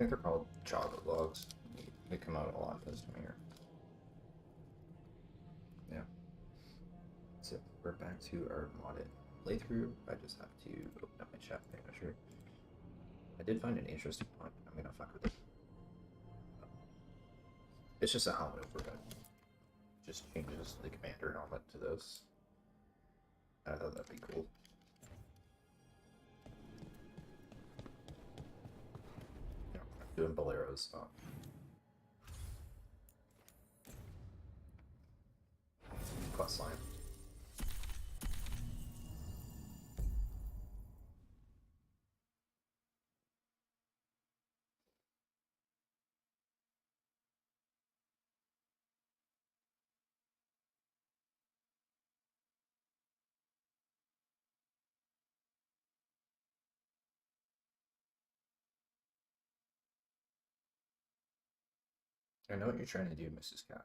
think they're called chocolate logs. They come out a lot this time of year. Yeah. So we're back to our modded playthrough. I just have to open up my chat manager. I did find an interesting mod. I'm gonna fuck with it. It's just a helmet overhead. Just changes the commander helmet to this. I thought that'd be cool. Yeah, I'm doing Bolero's quest line. I know what you're trying to do, Mrs. Cat.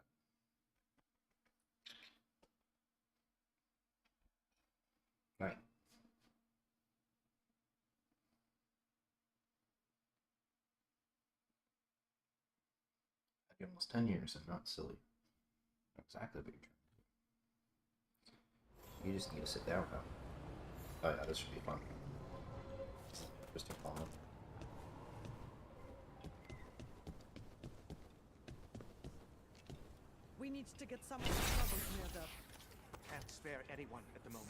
Night. I've been almost 10 years and not silly. Exactly what you're trying to do. You just need to sit down now. Oh yeah, this should be fun. Interesting moment. We need to get some of the trouble cleared up. Can't spare anyone at the moment.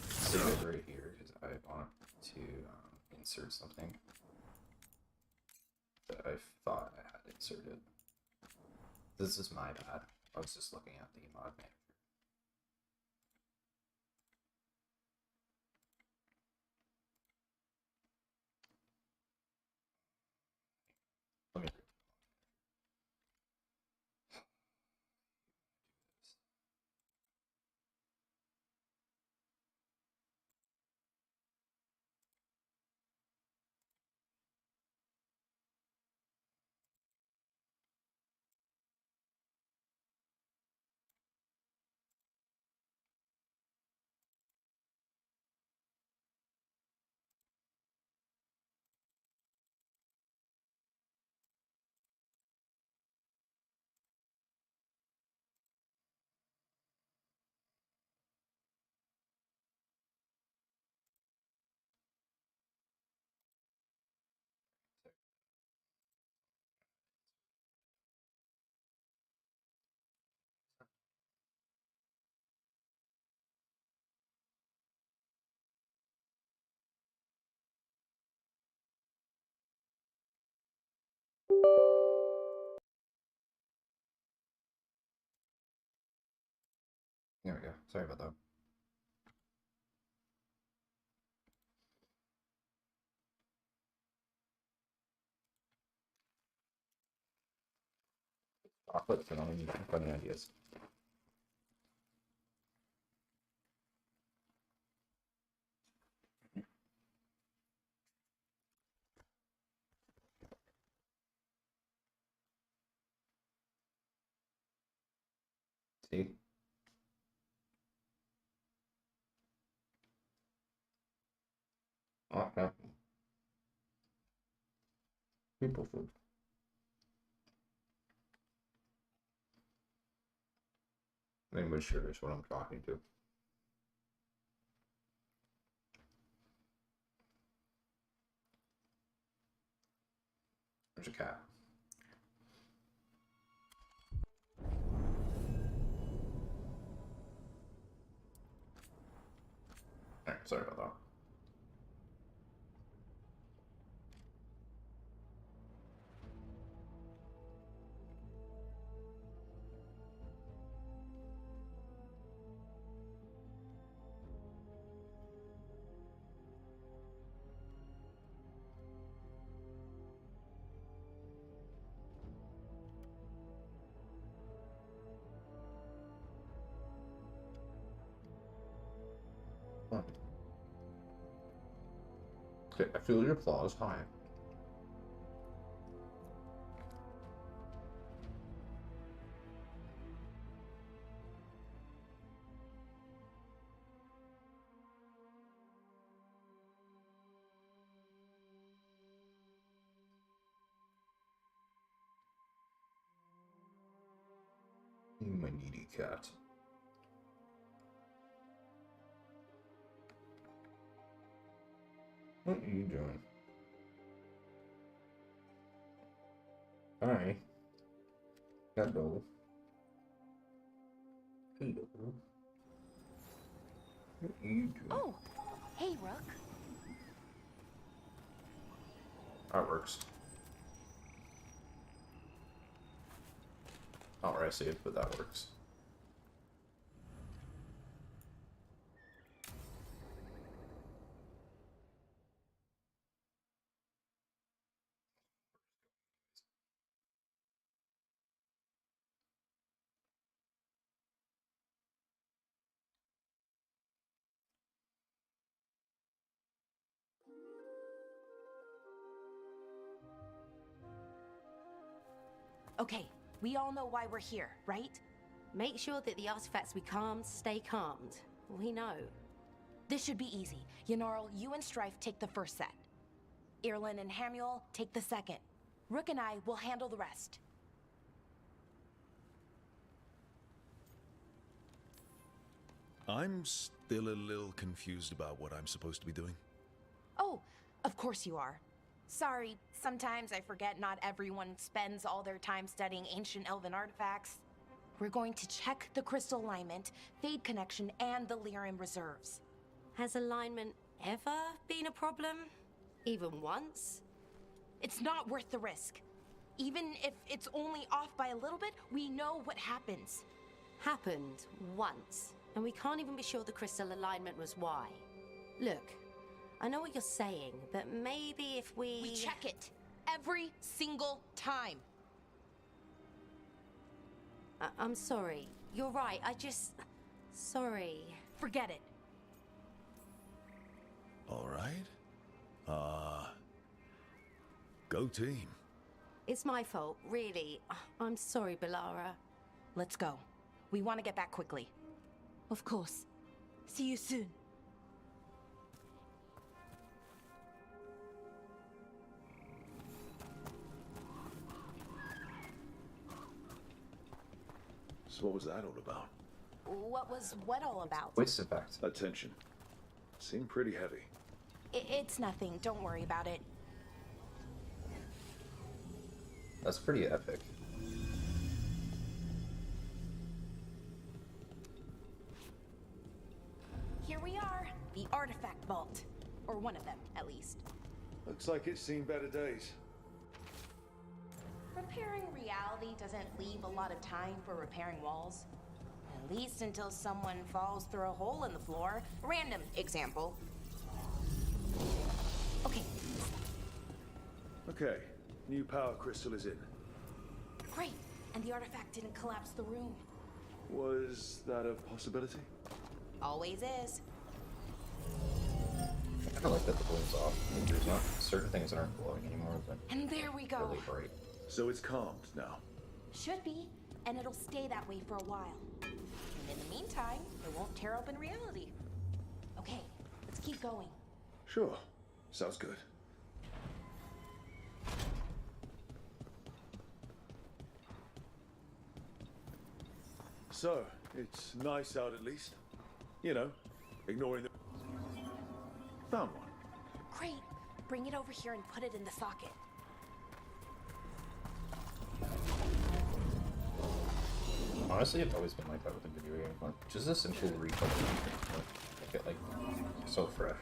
Save it right here because I want to insert something that I thought I had inserted. This is my bad. I was just looking at the mod manager. Let me There we go. Sorry about that. Chocolate for only funny ideas. See? Okay. People food. Anyone sure is what I'm talking to. There's a cat. Sorry about that. Okay, I feel your claws high. My needy cat. What are you doing? Hi. Hello. Hello. What are you doing? Oh, hey, Rook. That works. Not where I saved, but that works. Okay, we all know why we're here, right? Make sure that the artifacts we calmed stay calmed. We know. This should be easy. Yanarl, you and Strife take the first set. Irlin and Hamuel take the second. Rook and I will handle the rest. I'm still a little confused about what I'm supposed to be doing. Oh, of course you are. Sorry, sometimes I forget not everyone spends all their time studying ancient elven artifacts. We're going to check the crystal alignment, fade connection, and the Lyran reserves. Has alignment ever been a problem? Even once? It's not worth the risk. Even if it's only off by a little bit, we know what happens. Happened once, and we can't even be sure the crystal alignment was why. Look, I know what you're saying, but maybe if We check it every single time. I'm sorry. You're right, Sorry. Forget it. All right. Go team. It's my fault, really. I'm sorry, Balara. Let's go. We want to get back quickly. Of course. See you soon. So what was that all about? What was what all about? Waste effect. Attention. Seemed pretty heavy. It's nothing. Don't worry about it. That's pretty epic. Here we are. The artifact vault. Or one of them, at least. Looks like it's seen better days. Repairing reality doesn't leave a lot of time for repairing walls. At least until someone falls through a hole in the floor. Random example. Okay. Okay, new power crystal is in. Great. And the artifact didn't collapse the room. Was that a possibility? Always is. I kind of like that the balloon's off. I mean, there's not certain things that aren't glowing anymore, but And there we go. really bright. So it's calmed now. Should be. And it'll stay that way for a while. And in the meantime, it won't tear open reality. Okay, let's keep going. Sure. Sounds good. So, it's nice out at least. You know, ignoring the... Found one. Great. Bring it over here and put it in the socket. Honestly, I've always been like that with a video game. Just a simple recover. Like it like so fresh.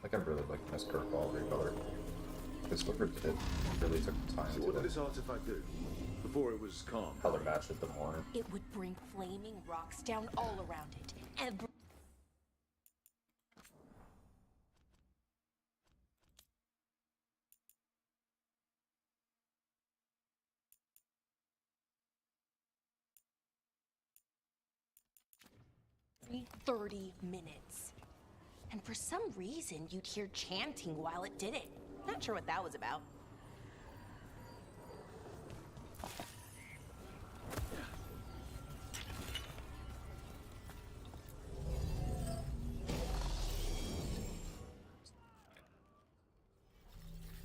Like I really like this quality color. Because whoever did it really took the time So what to did this artifact do? Before it was calm. color match it the more. It would bring flaming rocks down all around it. And 30 minutes. And for some reason, you'd hear chanting while it did it. Not sure what that was about.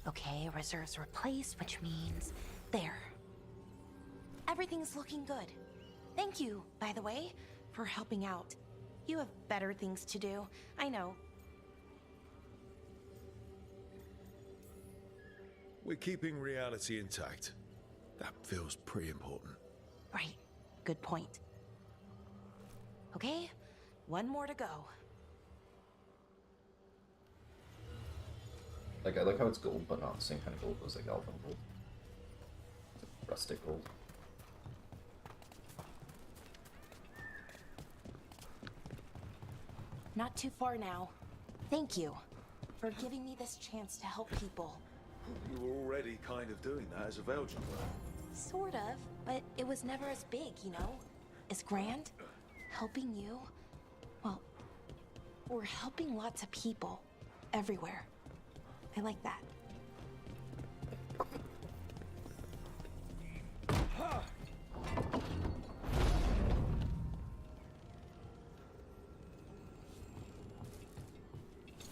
Okay, reserves replaced, which means there. Everything's looking good. Thank you, by the way, for helping out. You have better things to do, I know. We're keeping reality intact. That feels pretty important. Right, good point. Okay, one more to go. Like, I like how it's gold, but not the same kind of gold as like elven gold. It's like rustic gold. Not too far now. Thank you for giving me this chance to help people. You were already kind of doing that as a veil jumper. Sort of, but it was never as big, you know? As grand. Helping you. Well, we're helping lots of people. Everywhere. I like that.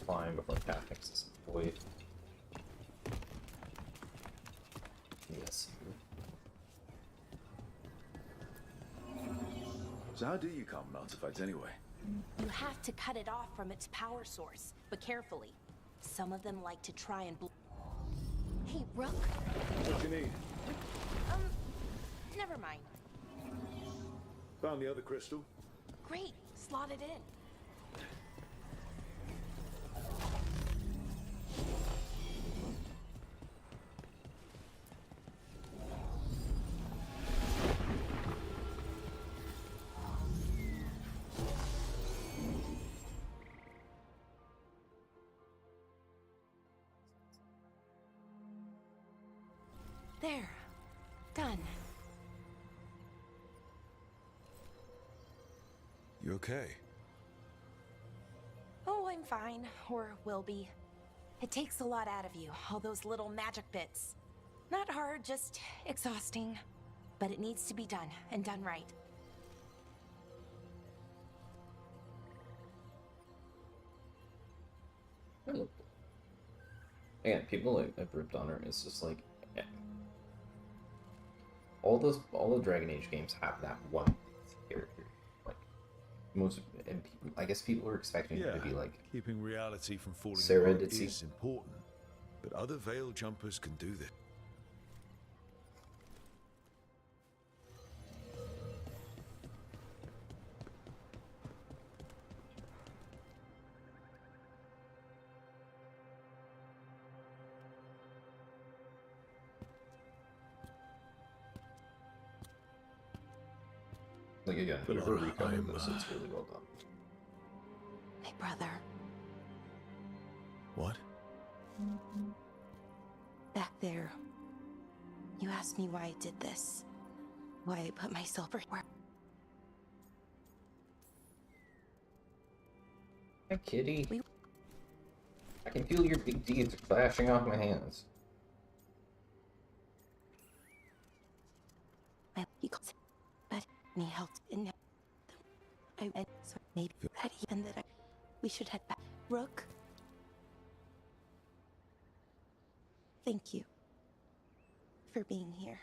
Flying before cat fixes the void. Yes. So how do you calm an artifact anyway? You have to cut it off from its power source, but carefully. Some of them like to try and Hey, Rook. What do you need? Never mind. Found the other crystal. Great, slot it in. There. Done. You okay? Oh, I'm fine. Or will be. It takes a lot out of you, all those little magic bits. Not hard, just exhausting. But it needs to be done, and done right. Again, people like ripped on her. It's just like all the Dragon Age games have that one character. Like most, and people, I guess people were expecting her to be like keeping reality from falling Sarah apart did see- is important, but other veil jumpers can do this. like again, whoever recovered this, it's really well done. My brother, What? back there. You asked me why I did this. Why I put myself where. Hi, kitty. We- I can feel your big deeds flashing off my hands. He calls it, but he helped in. I so maybe that even that we should head back. Rook. Thank you for being here.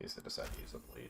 case I decide to use a blade.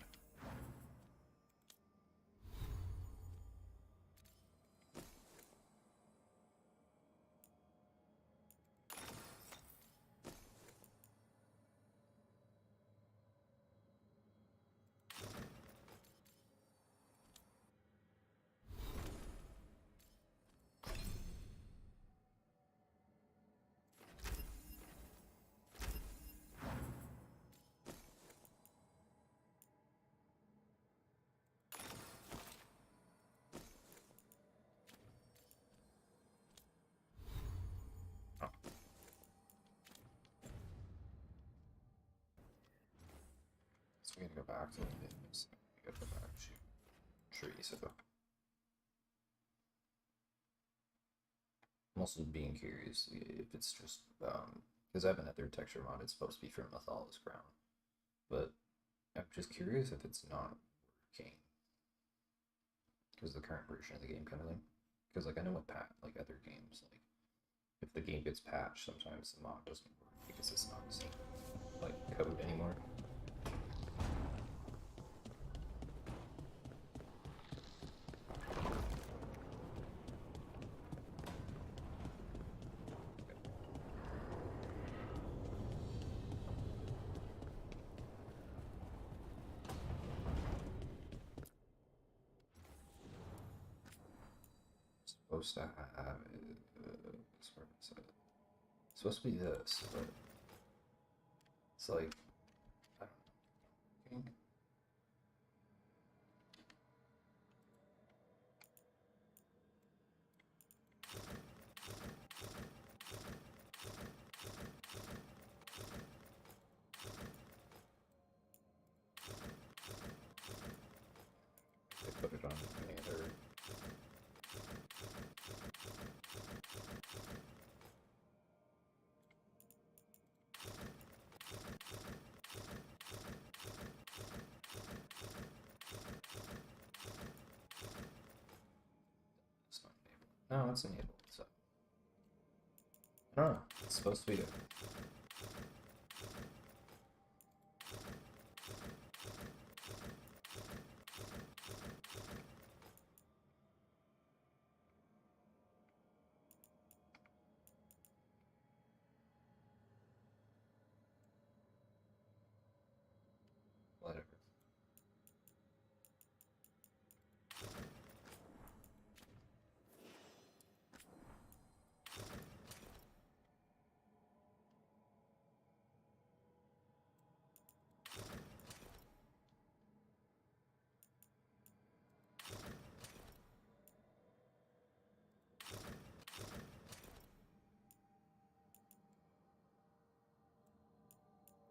So we gotta go back to the business. We gotta go back to trees. I'm also being curious if it's just because I have another texture mod. It's supposed to be from Mythalis Crown, but I'm just curious if it's not working because the current version of the game kind of thing. Because like I know with like other games, like if the game gets patched, sometimes the mod doesn't work because it's not the same like code anymore. Supposed to have it's supposed to be this, but it's like I don't know. They put it on any other. It's not enabled. No, it's enabled. So I don't know. It's supposed to be good. Whatever.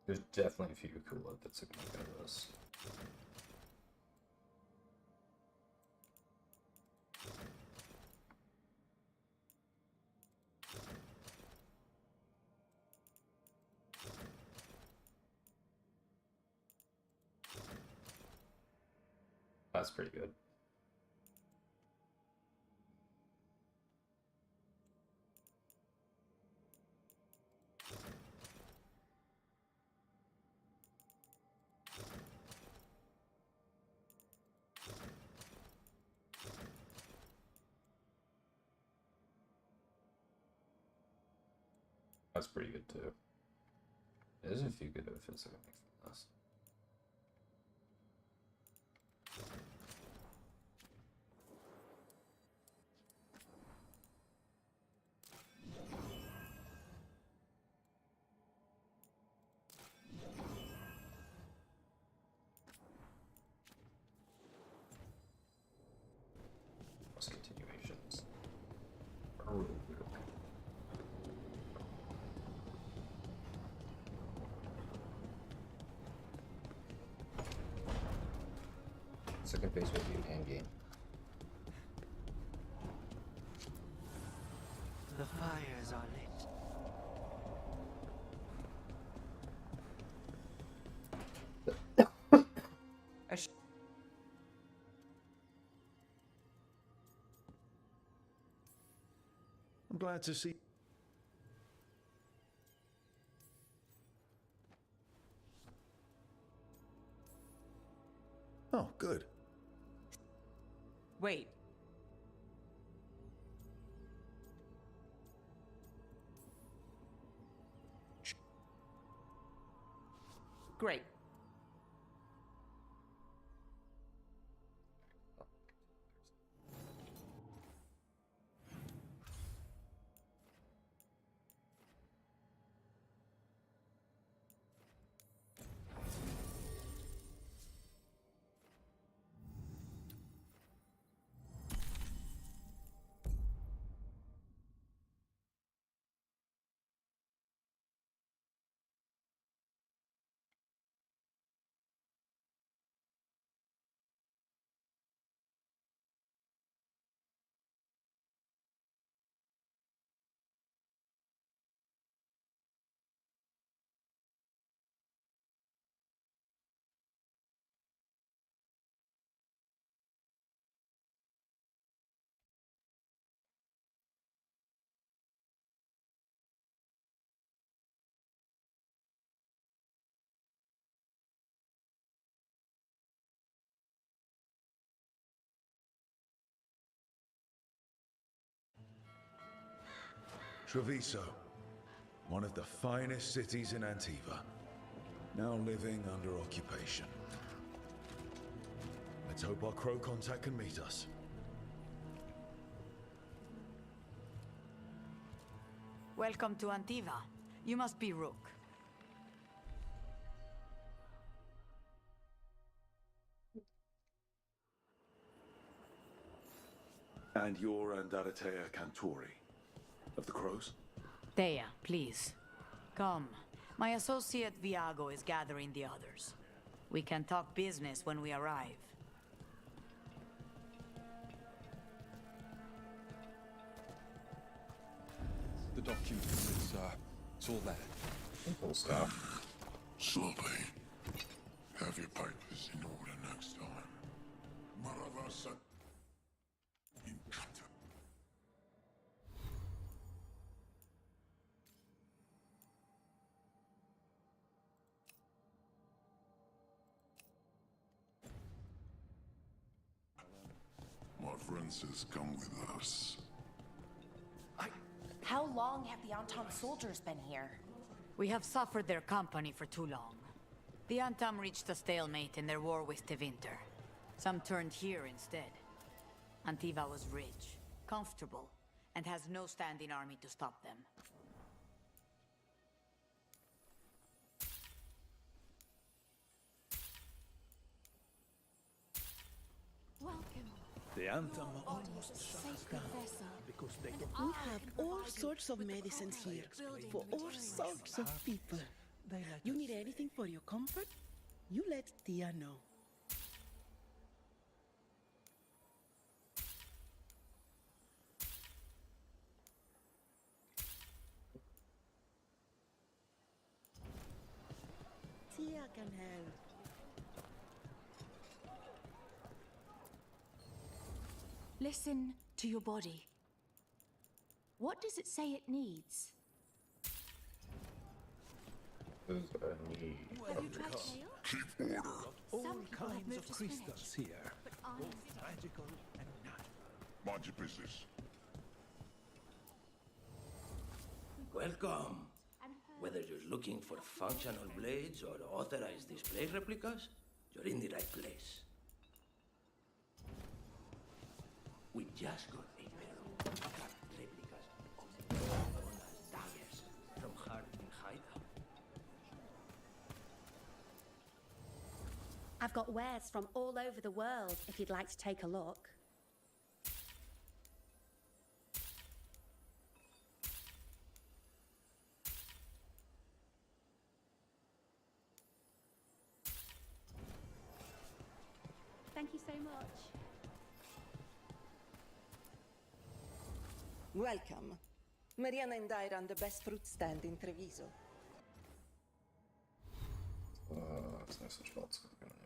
There's definitely a few cool outfits that can make out of this. That's pretty good. That's pretty good too. There's a few good outfits I can make from this. Plus continuations are really good. Second phase will be end game. The fires are lit. I'm glad to see. Oh, good. Wait. Great. Treviso, one of the finest cities in Antiva, now living under occupation. Let's hope our crow contact can meet us. Welcome to Antiva. You must be Rook. And you're Andaratea Cantori, of the Crows? Thea, please. Come. My associate Viago is gathering the others. We can talk business when we arrive. The documents, it's all there. Simple stuff. Sloppy. Have your papers in order next time. Maravasa. Incata. My friend says come with us. How long have the Anton soldiers been here? We have suffered their company for too long. The Antam reached a stalemate in their war with Tevinter. Some turned here instead. Antiva was rich, comfortable, and has no standing army to stop them. Welcome. The Antam are We have all sorts of medicines here for all sorts of people. You need anything for your comfort? You let Tia know. Tia can help. Listen to your body. What does it say it needs? There's a need. Have you tried kale? Keep order. all Some people have kinds moved of to crystals spinach, here, but I both magical and natural. Mind your business. Welcome. and heard Whether you're looking for functional blades or authorized display replicas, you're in the right place. We just got a pair of replicas of the Corona's daggers from Hardin Hideout. I've got wares from all over the world if you'd like to take a look. Thank you so much. Welcome. Mariana and I run the best fruit stand in Treviso. It's nice that Schwartz is going on.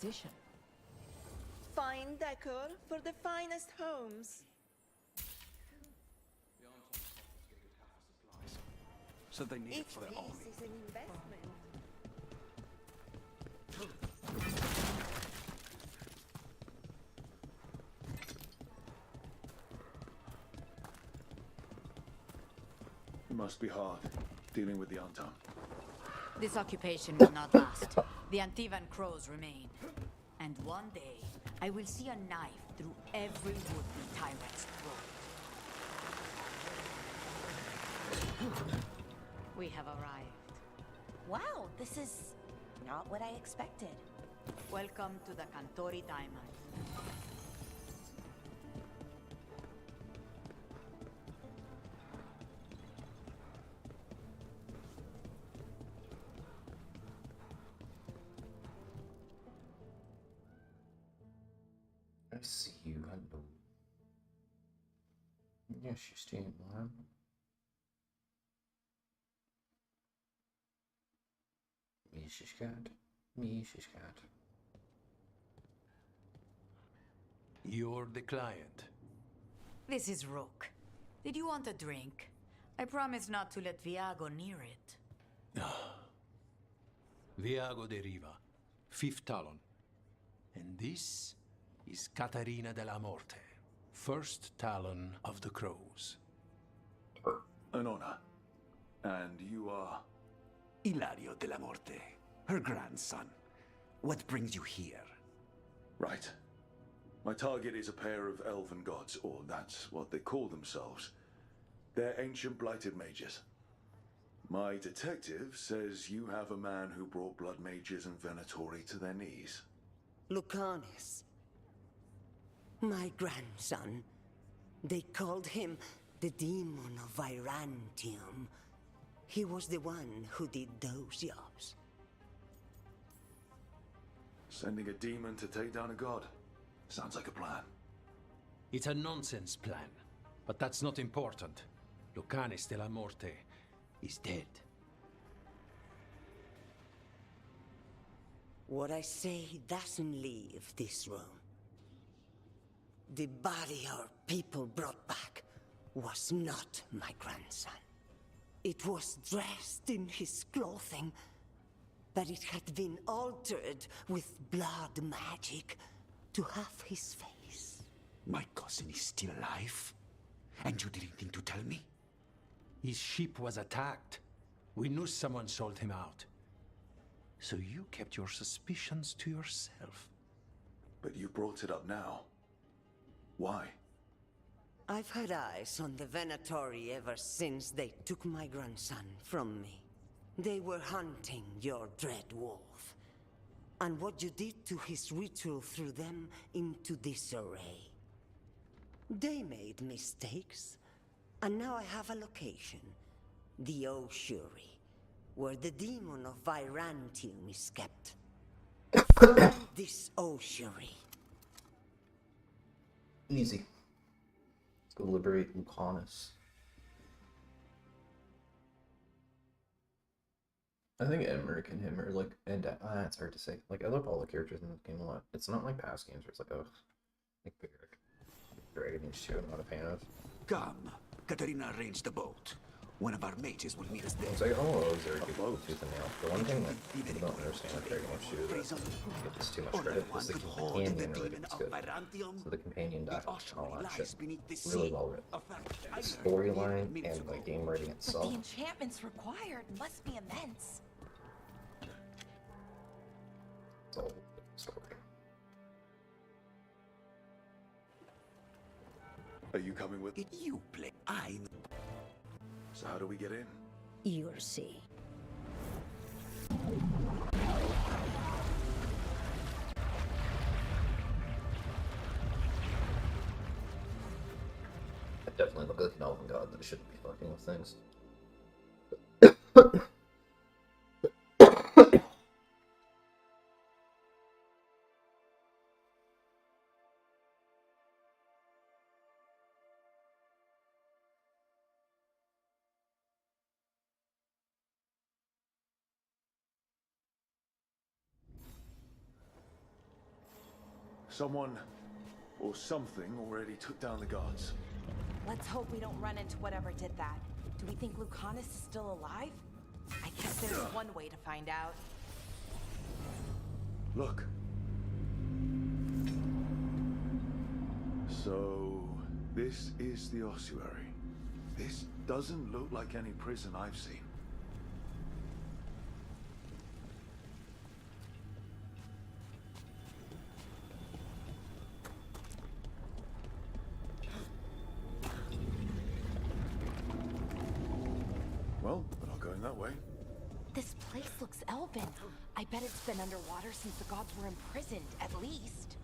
position. Fine decor for the finest homes. So they need it Each for their piece army. is an investment. It must be hard, dealing with the Antam. This occupation will not last. The Antivan crows remain. And one day, I will see a knife through every would-be tyrant's throat. We have arrived. Wow, this is not what I expected. Welcome to the Cantori Diamond. I see you. Hello. Yes, you stay man. Mishishkat. You're the client. This is Rook. Did you want a drink? I promise not to let Viago near it. Viago de Riva, fifth talon. And this is Catarina della Morte, first talon of the Crows. An honor. And you are? Ilario della Morte, her grandson. What brings you here? Right. My target is a pair of elven gods, or that's what they call themselves. They're ancient blighted mages. My detective says you have a man who brought blood mages and venatori to their knees. Lucanus. My grandson. They called him the Demon of Virantium. He was the one who did those jobs. Sending a demon to take down a god. Sounds like a plan. It's a nonsense plan, but that's not important. Lucanis della Morte is dead. What I say doesn't leave this room. The body our people brought back was not my grandson. It was dressed in his clothing, but it had been altered with blood magic to have his face. My cousin is still alive? And you didn't think to tell me? His ship was attacked. We knew someone sold him out. So you kept your suspicions to yourself. But you brought it up now. Why? I've had eyes on the Venatori ever since they took my grandson from me. They were hunting your dread wolf. And what you did to his ritual threw them into disarray. They made mistakes, and now I have a location. The Ossuary, where the demon of Virantium is kept. Find this Ossuary. Easy. Let's go liberate Lucanus. I think Emmerich and him are like, and it's hard to say. Like, I love all the characters in this game a lot. It's not like past games where it's like, oh, like Dragon Age 2, I'm not a fan of. Come, Katarina arranged the boat. One of our mages will meet us there. It's like, oh, they're a good tooth and nail. The one thing that people don't understand with Dragon Age 2 that give this too much credit is the companion writing's good. So the companion dialogue and all that shit, really well written. The storyline and the game writing The itself. enchantments required must be immense. It's all story. Are you coming with? You play. I. So how do we get in? You'll see. I definitely look like an elven god that shouldn't be fucking with things. Someone or something already took down the guards. Let's hope we don't run into whatever did that. Do we think Lucanus is still alive? I guess there's one way to find out. Look. So, this is the ossuary. This doesn't look like any prison I've seen. Well, we're not going that way. This place looks elven. I bet it's been underwater since the gods were imprisoned, at least.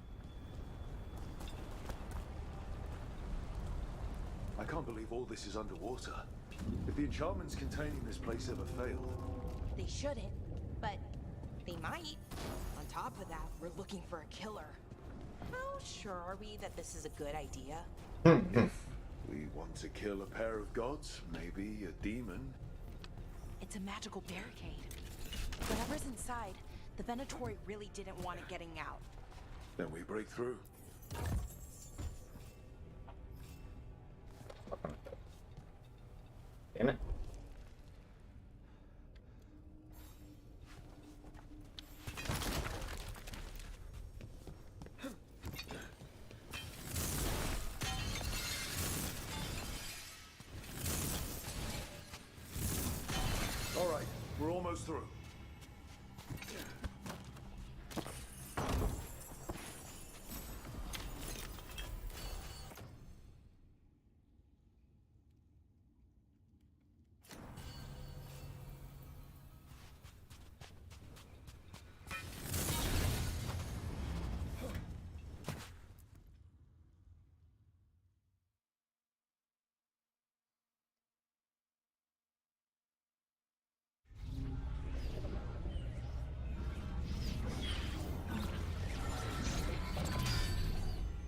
I can't believe all this is underwater. If the enchantments containing this place ever failed... They shouldn't, but they might. On top of that, we're looking for a killer. How sure are we that this is a good idea? If we want to kill a pair of gods, maybe a demon. It's a magical barricade. Whatever's inside, the Venatori really didn't want it getting out. Then we break through. Damn it. All right, we're almost through.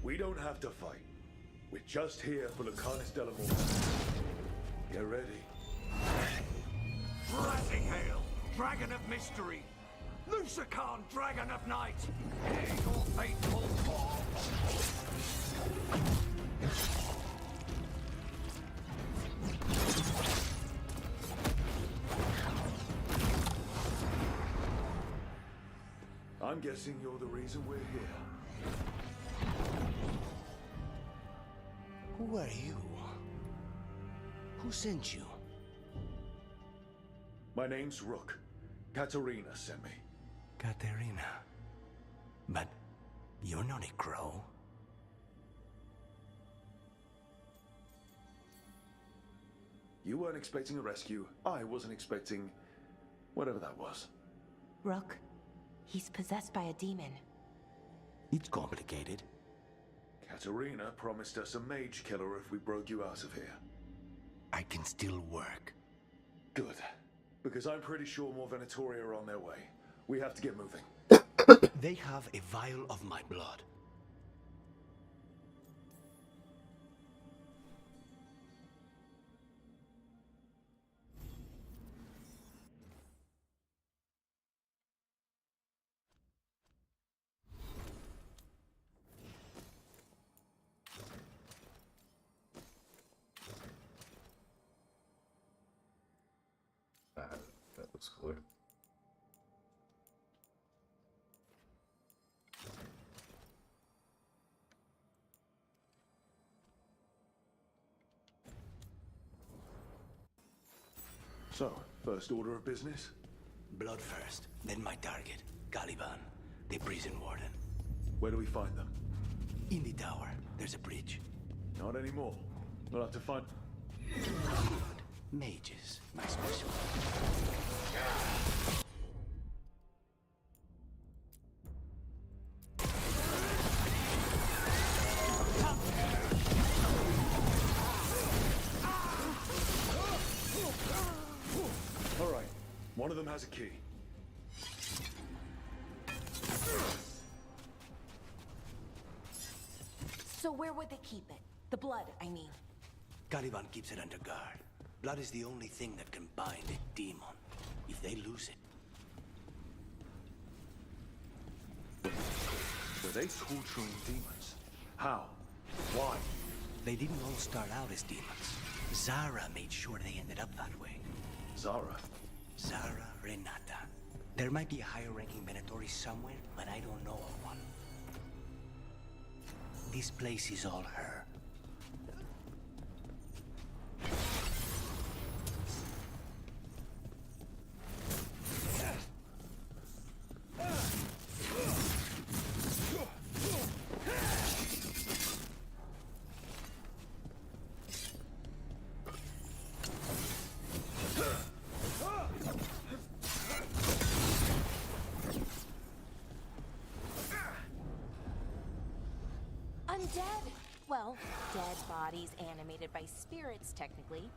We don't have to fight. We're just here for Lucanus de la Morte. Get ready. Rising hail, dragon of mystery! Lucican, dragon of night! Ere your fateful fall! I'm guessing you're the reason we're here. Who are you? Who sent you? My name's Rook. Katerina sent me. Katerina. But you're not a crow. You weren't expecting a rescue. I wasn't expecting... whatever that was. Rook, he's possessed by a demon. It's complicated. Katerina promised us a mage killer if we broke you out of here. I can still work. Good. Because I'm pretty sure more Venatori are on their way. We have to get moving. They have a vial of my blood. That looks cooler. So, first order of business? Blood first, then my target, Caliban, the prison warden. Where do we find them? In the tower, there's a bridge. Not anymore. We'll have to find... Mages, my special. All right. One of them has a key. So where would they keep it? The blood, I mean. Caliban keeps it under guard. Blood is the only thing that can bind a demon. If they lose it... Were they torturing demons? How? Why? They didn't all start out as demons. Zara made sure they ended up that way. Zara? Zara Renata. There might be a higher-ranking Venatori somewhere, but I don't know of one. This place is all her. Undead? Well, dead bodies animated by spirits, technically.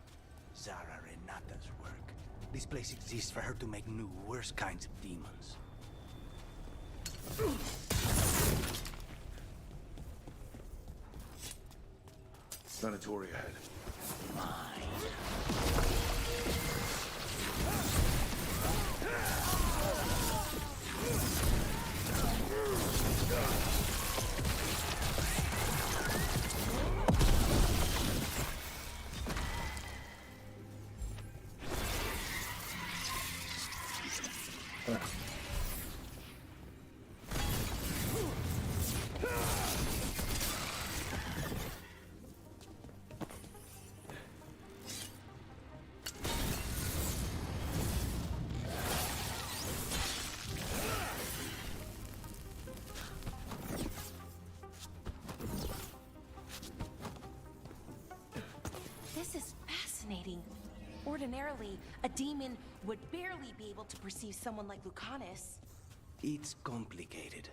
Zara Renata's work. This place exists for her to make new, worse kinds of demons. Venatori ahead. This is fascinating. Ordinarily, a demon would barely be able to perceive someone like Lucanus. It's complicated.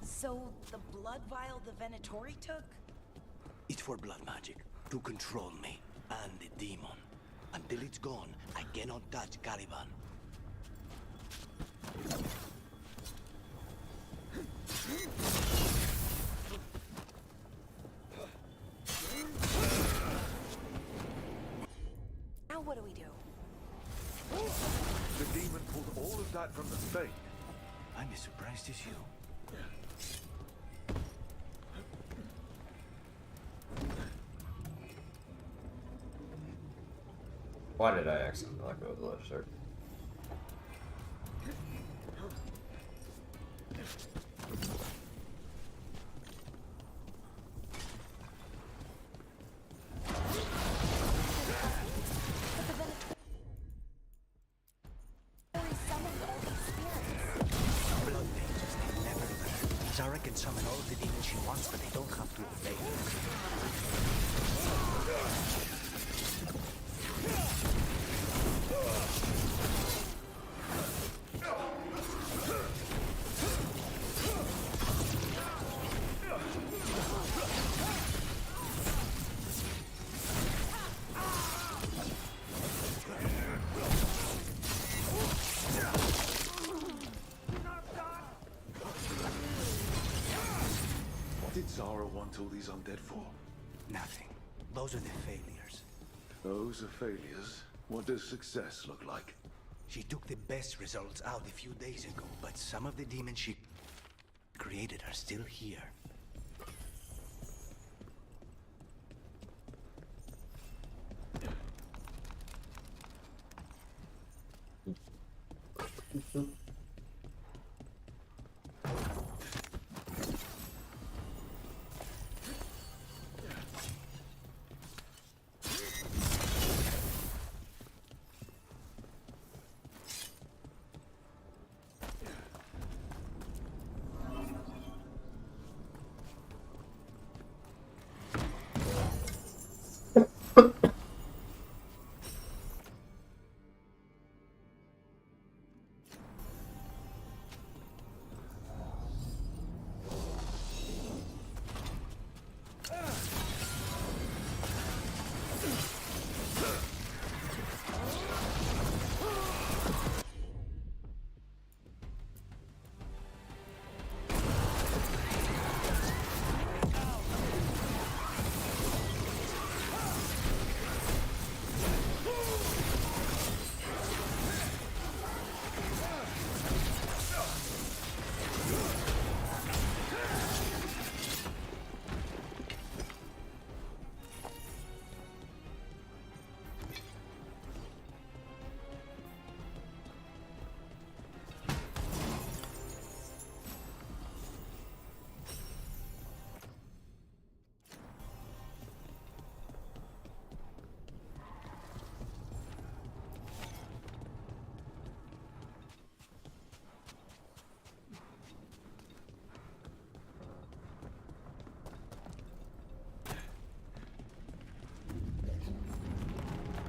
So, the blood vial the Venatori took? It's for blood magic, to control me, and the demon. Until it's gone, I cannot touch Caliban. Now what do we do? The demon pulled all of that from the Fade. I'm as surprised as you. Why did I accidentally let go of the ledge there? Zara can summon all the demons she wants, but they don't have to obey What did Zara want all these undead for? Nothing. Those are the failures. Those are failures. What does success look like? She took the best results out a few days ago, but some of the demons she created are still here.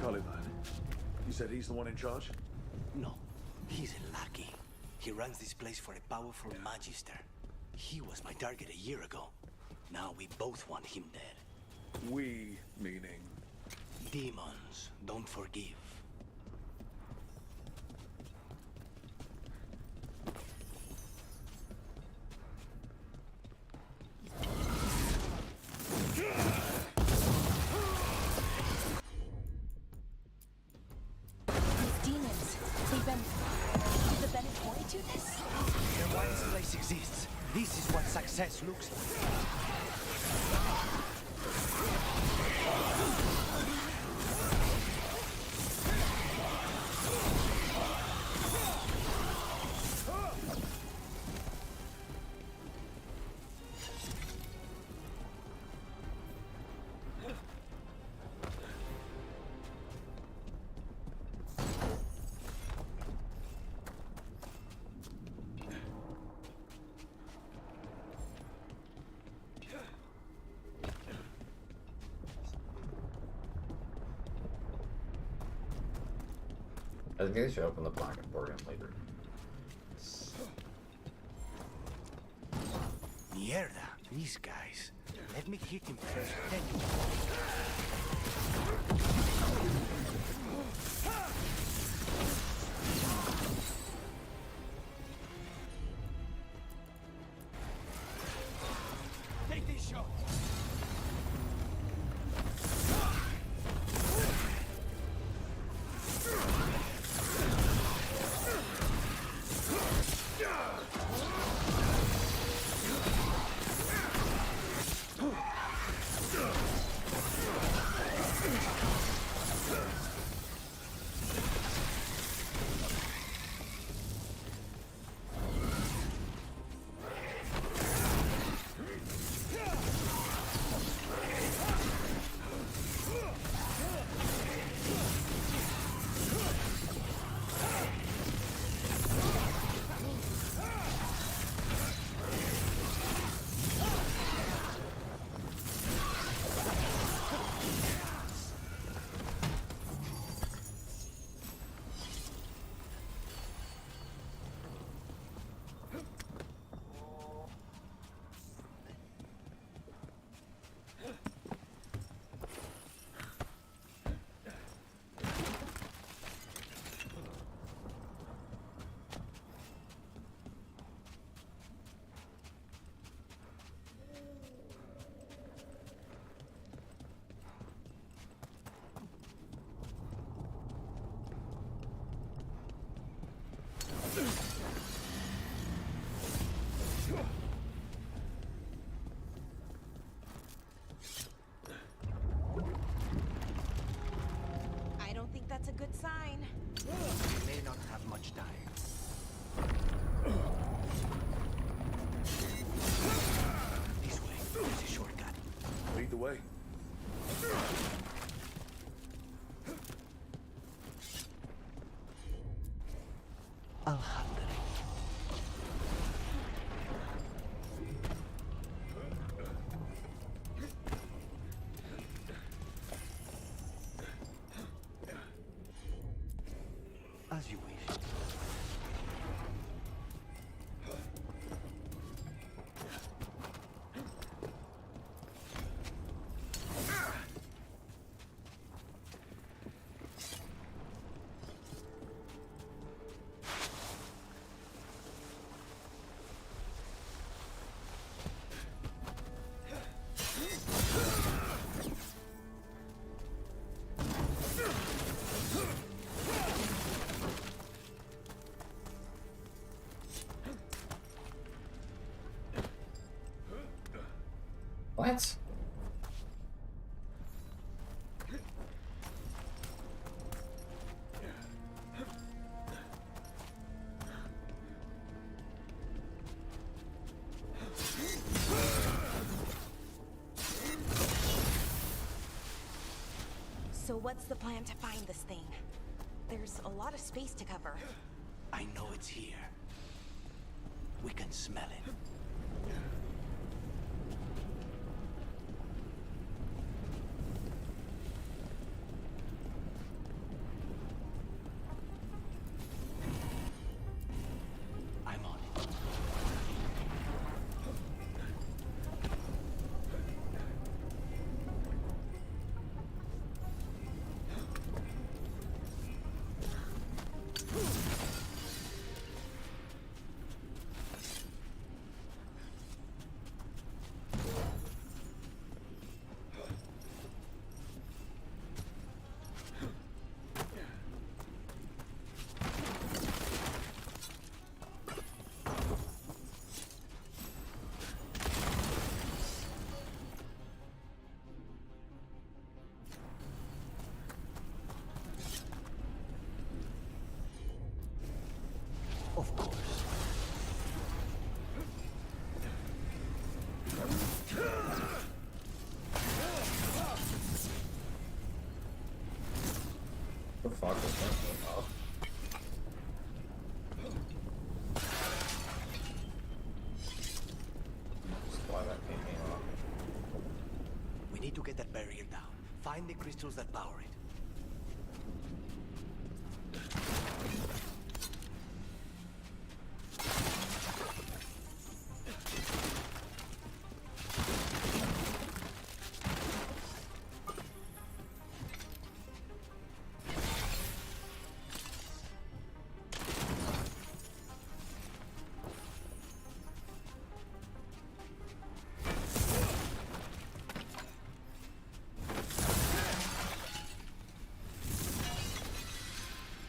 Caliban, you said he's the one in charge? No, he's a lackey. He runs this place for a powerful magister. He was my target a year ago. Now we both want him dead. We, meaning? Demons don't forgive. Demons. They've been... Did the Venatori do this? Then why this place exists? This is what success looks like. I think they should open the black and board in later. Mierda, these guys. Let me hit him first, then you... Take this shot. I'll handle it. As you wish. What? So what's the plan to find this thing? There's a lot of space to cover. I know it's here. We can smell it. I'm on it. Of course. The fuck is that going off? That's why that came off. We need to get that barrier down. Find the crystals that power it.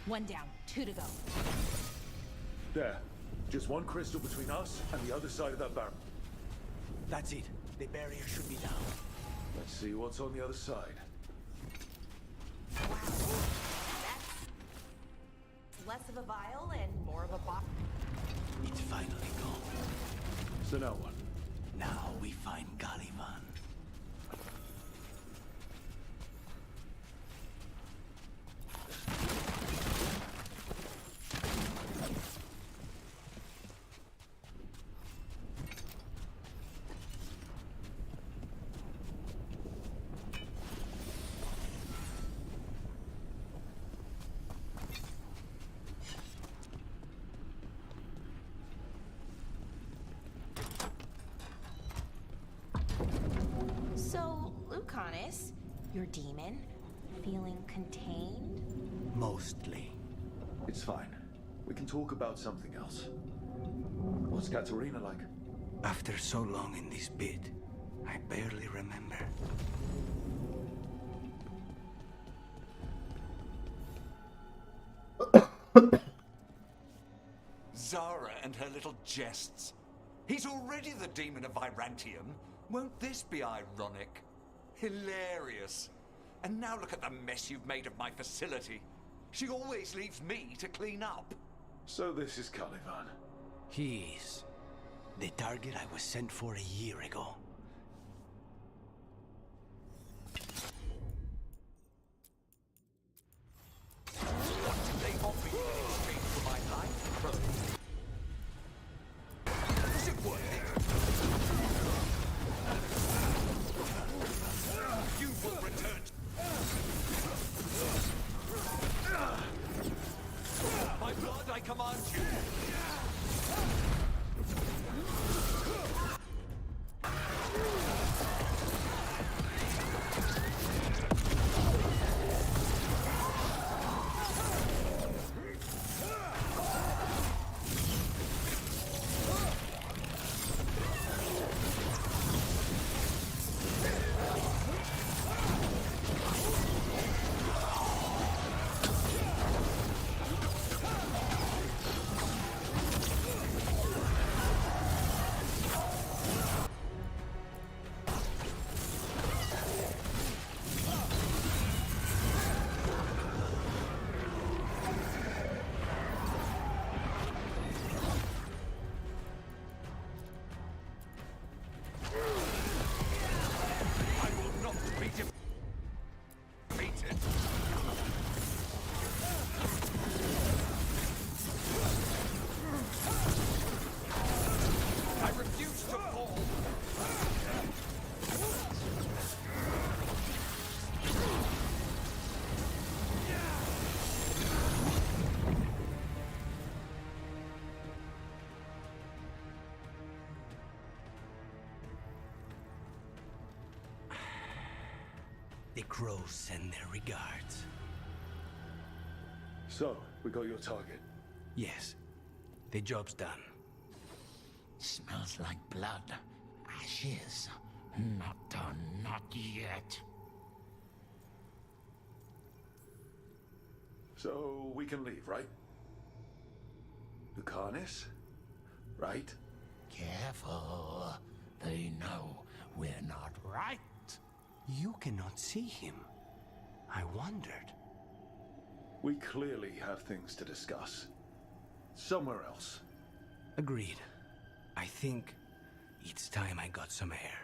One down, 2 to go. There. Just one crystal between us and the other side of that barrel. That's it. The barrier should be down. Let's see what's on the other side. Wow. That's less of a vial and more of a box. It's finally gone. So now what? Now we find Caliban. So, Lucanus, your demon, feeling contained? Mostly. It's fine. We can talk about something else. What's Katerina like? After so long in this pit, I barely remember. Zara and her little jests. He's already the demon of Virantium. Won't this be ironic? Hilarious. And now look at the mess you've made of my facility. She always leaves me to clean up. So this is Caliban. He is the target I was sent for a year ago. What did they offer you in exchange for my life? The crows send their regards. So, we got your target. Yes, the job's done. Smells like blood. Ashes. Not done, not yet. So, we can leave, right? Lucanus? Right? Careful. They know we're not right. You cannot see him. I wondered. We clearly have things to discuss. Somewhere else. Agreed. I think it's time I got some air.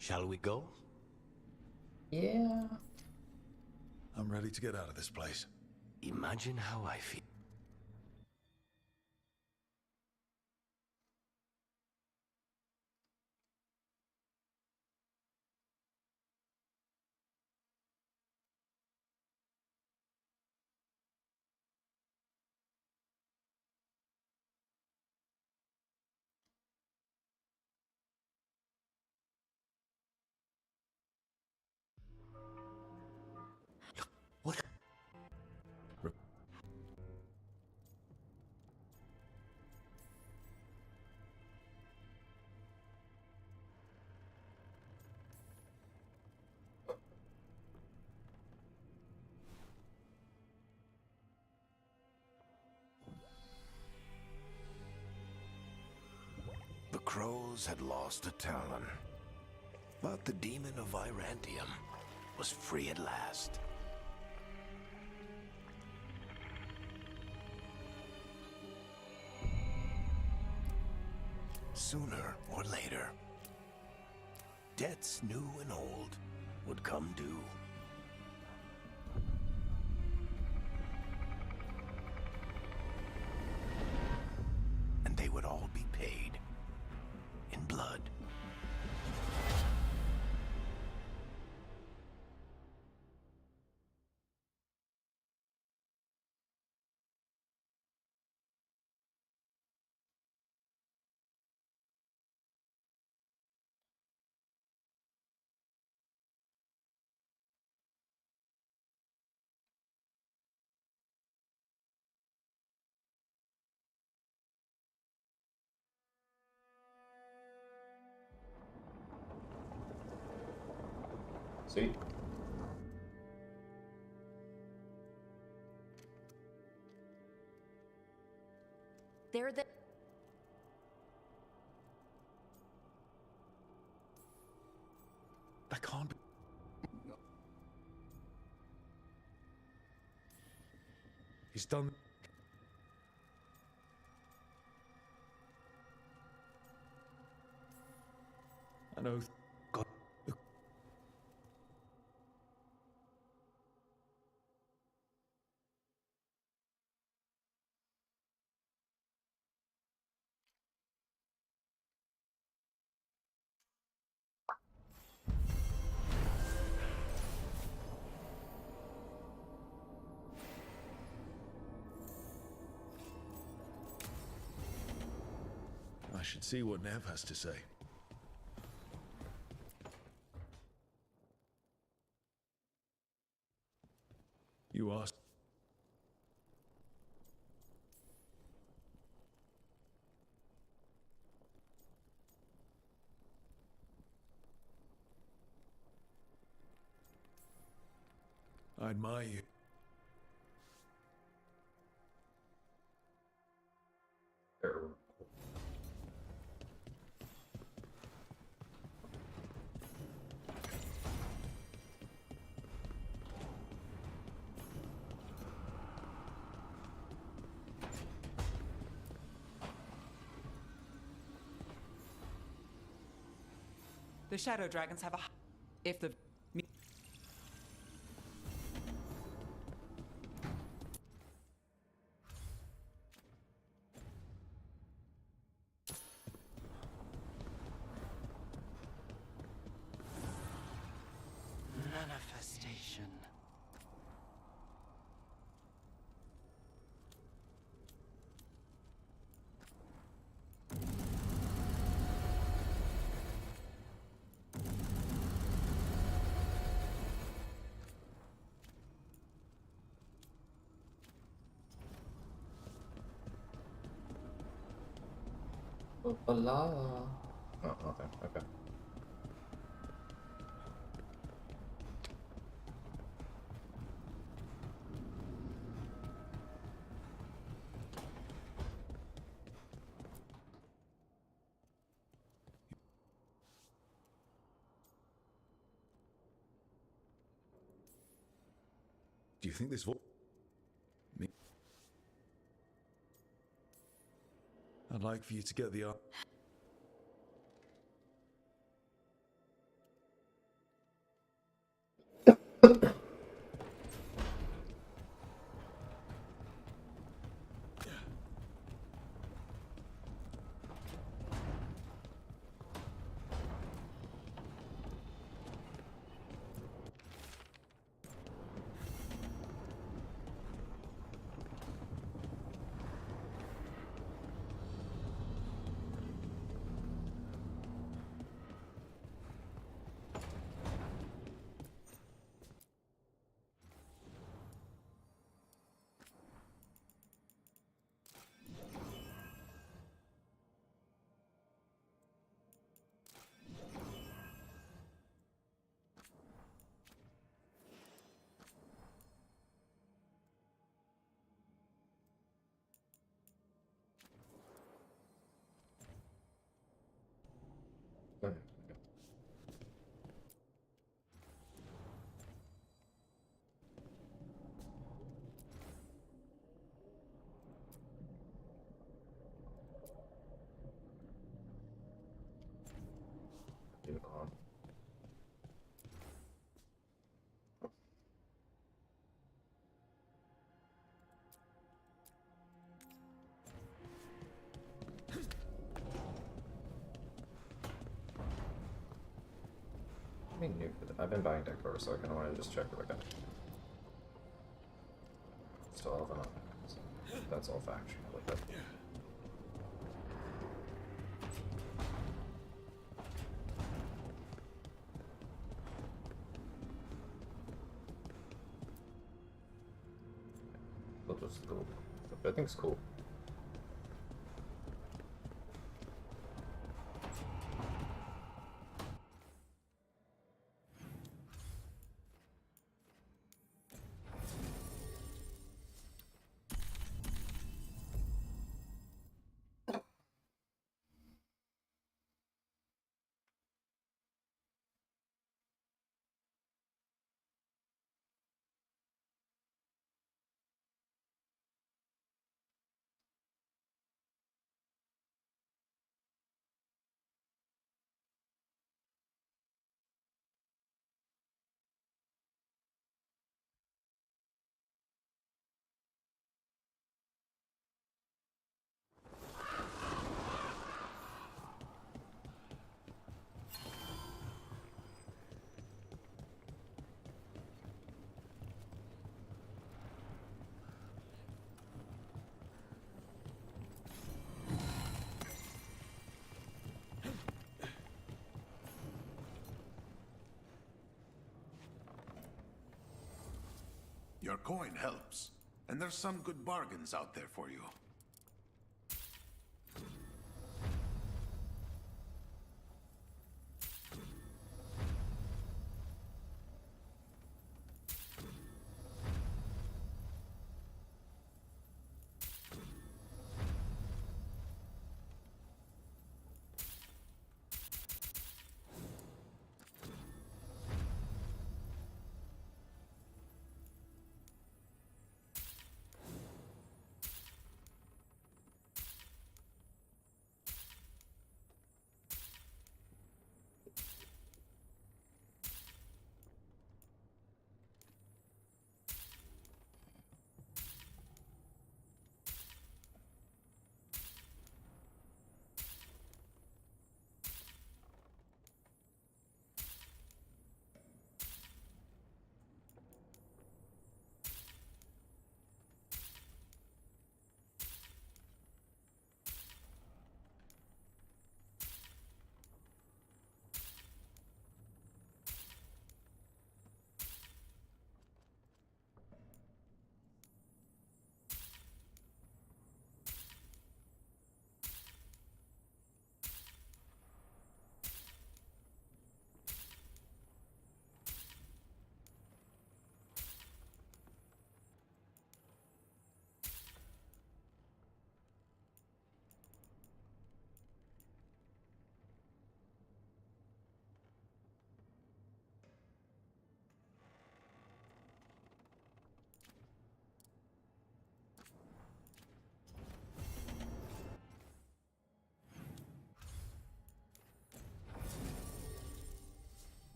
Shall we go? Yeah. I'm ready to get out of this place. Imagine how I feel. What? The crows had lost a Talon, but the demon of Virantium was free at last. Sooner or later, debts new and old would come due. And they would all be paid in blood. See? They're the... That can't be. He's done. I know. God. I should see what Nev has to say. You asked. I admire you. The Shadow Dragons have a... If the... Manifestation. Hoopala. Oh, nothing. Okay. Do you think this voice? Me? I'd like for you to get the art. I mean, I've been buying decor, so I kind of want to just check what I got. Still have enough. That's all faction. I like that. We'll just go. I think it's cool. Your coin helps, and there's some good bargains out there for you.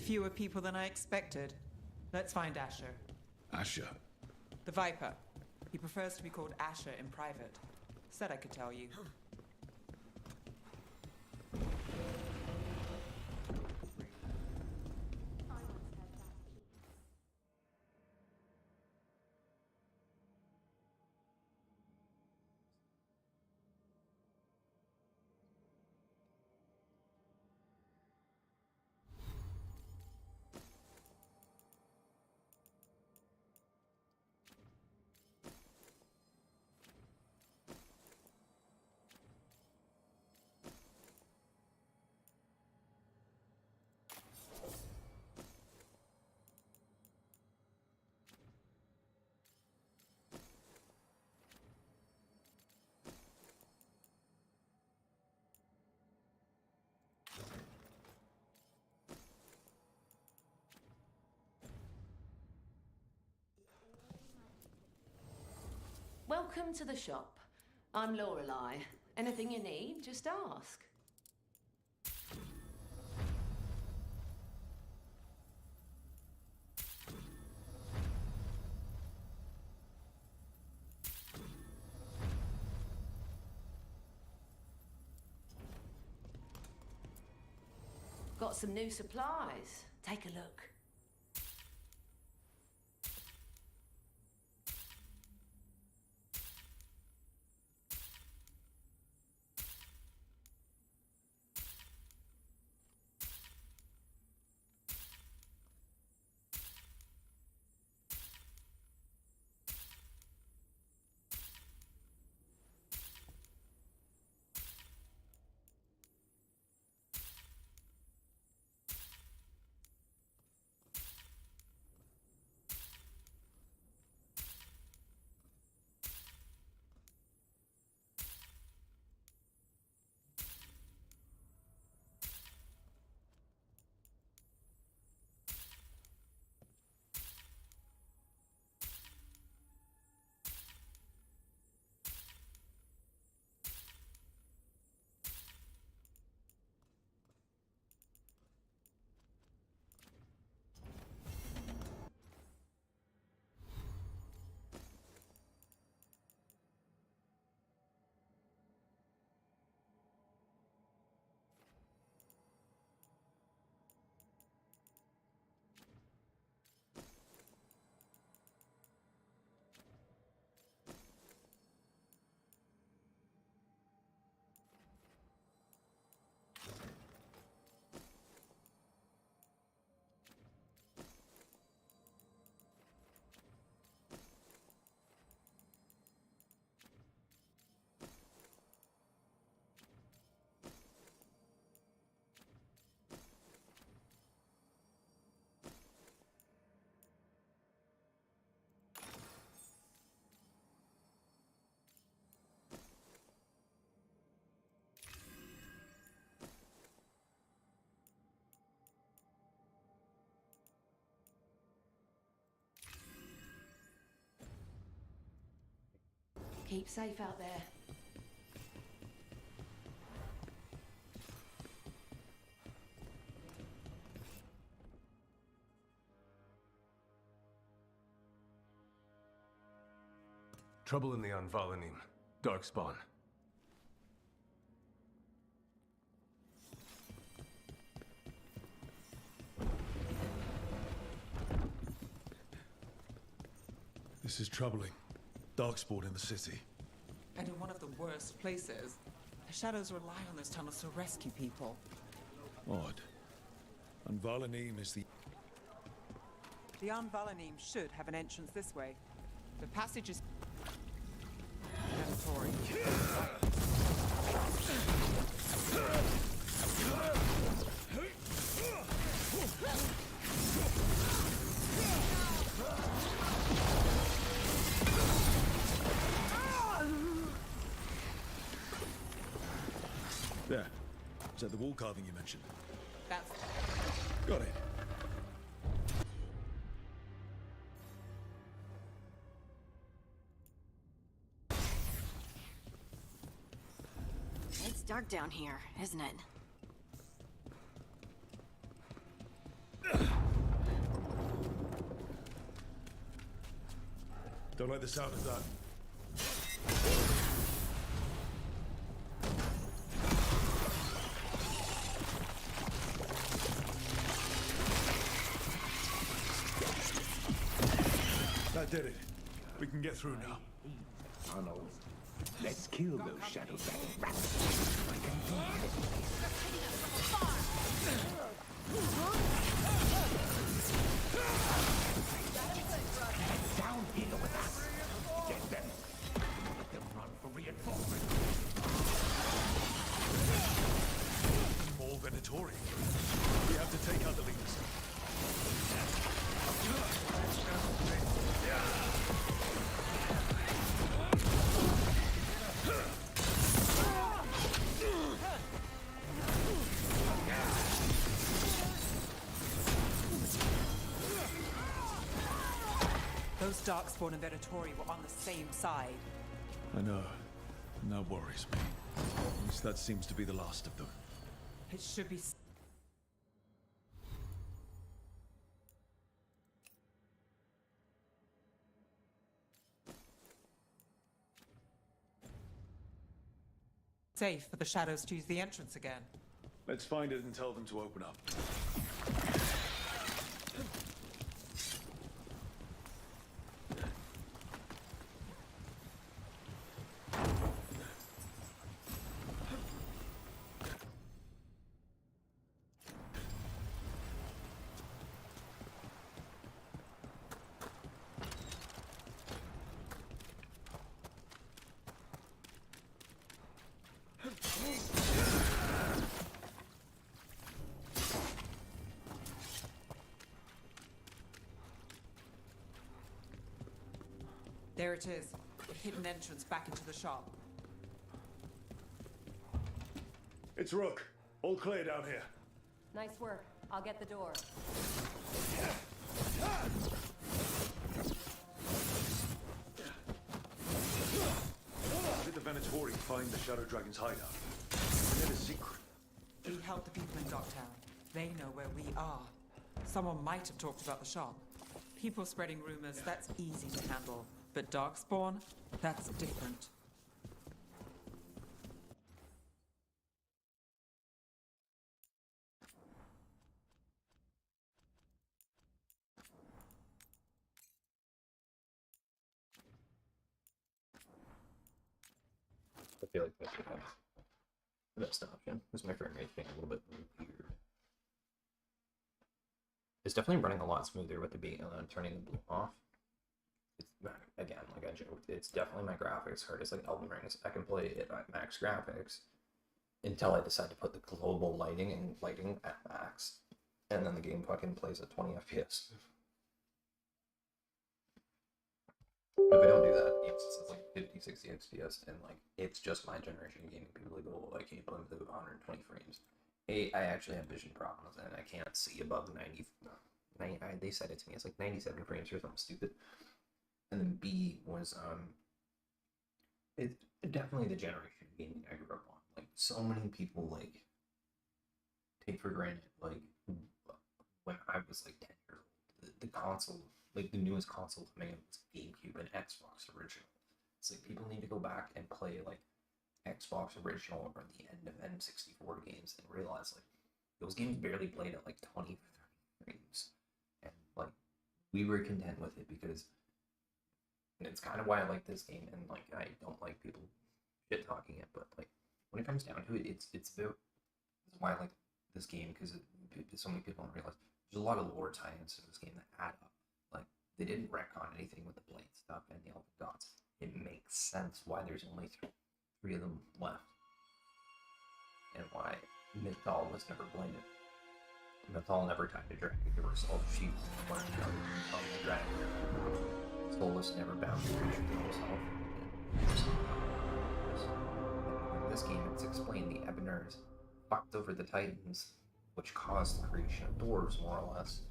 Fewer people than I expected. Let's find Asher. Asher? The Viper. He prefers to be called Asher in private. Said I could tell you. Welcome to the shop. I'm Lorelei. Anything you need, just ask. Got some new supplies. Take a look. Keep safe out there. Trouble in the Anvalanim. Darkspawn. This is troubling. Darkspawn in the city. And in one of the worst places. The Shadows rely on those tunnels to rescue people. Odd. And Valanim is the... The Anvalanim should have an entrance this way. The passage is... Mandatory. There. Is that the wall carving you mentioned? That's... Got it. It's dark down here, isn't it? Don't like the sound of that. That did it. We can get through now. Tunnels. Let's kill those shadows that rats. Down here with us. Get them. Let them run for reinforcement. More Venatori. We have to take out the leaders. Those Darkspawn and Venatori were on the same side. I know. And that worries me. At least that seems to be the last of them. It should be... safe for the Shadows to use the entrance again. Let's find it and tell them to open up. There it is. A hidden entrance back into the shop. It's Rook. All clear down here. Nice work. I'll get the door. How did the Venatori find the Shadow Dragon's hideout? They had a secret. We help the people in Docktown. They know where we are. Someone might have talked about the shop. People spreading rumors, that's easy to handle. But Darkspawn, that's different. I feel like that's the best option. This is my frame rate thing a little bit weird. It's definitely running a lot smoother with the beat and then turning the blue off. It's, again, like I joked, it's definitely my graphics card. It's like Elden Ring. I can play it at max graphics until I decide to put the global lighting and lighting at max, and then the game fucking plays at 20 FPS. If I don't do that, it's like 50, 60 FPS, and like it's just my generation gaming. People like, oh, I can't play with 120 frames. A, I actually have vision problems, and I can't see above 90. They said it to me. It's like 97 frames or something stupid. And then B was it's definitely the generation of gaming I grew up on. Like, so many people, like, take for granted, like, when I was, like, 10 years old, the console, like, the newest console coming out was GameCube and Xbox original. It's like, people need to go back and play, like, Xbox original or the end of N64 games and realize, like, those games barely played at, like, 20 or 30 frames. And, like, we were content with it because it's kind of why I like this game, and, like, I don't like people shit talking it, but, like, when it comes down to it, it's about, that's why I like this game, because so many people don't realize there's a lot of lore tie-ins to this game that add up. Like, they didn't retcon anything with the blade stuff and the Elven Gods. It makes sense why there's only three of them left, and why Mythal was never bladed. Mythal never tied a dragon. There were all sheep one another on the dragon. Solus never bound the creature to himself. In this game, it's explained the Eboners fucked over the Titans, which caused the creation of dwarves, more or less.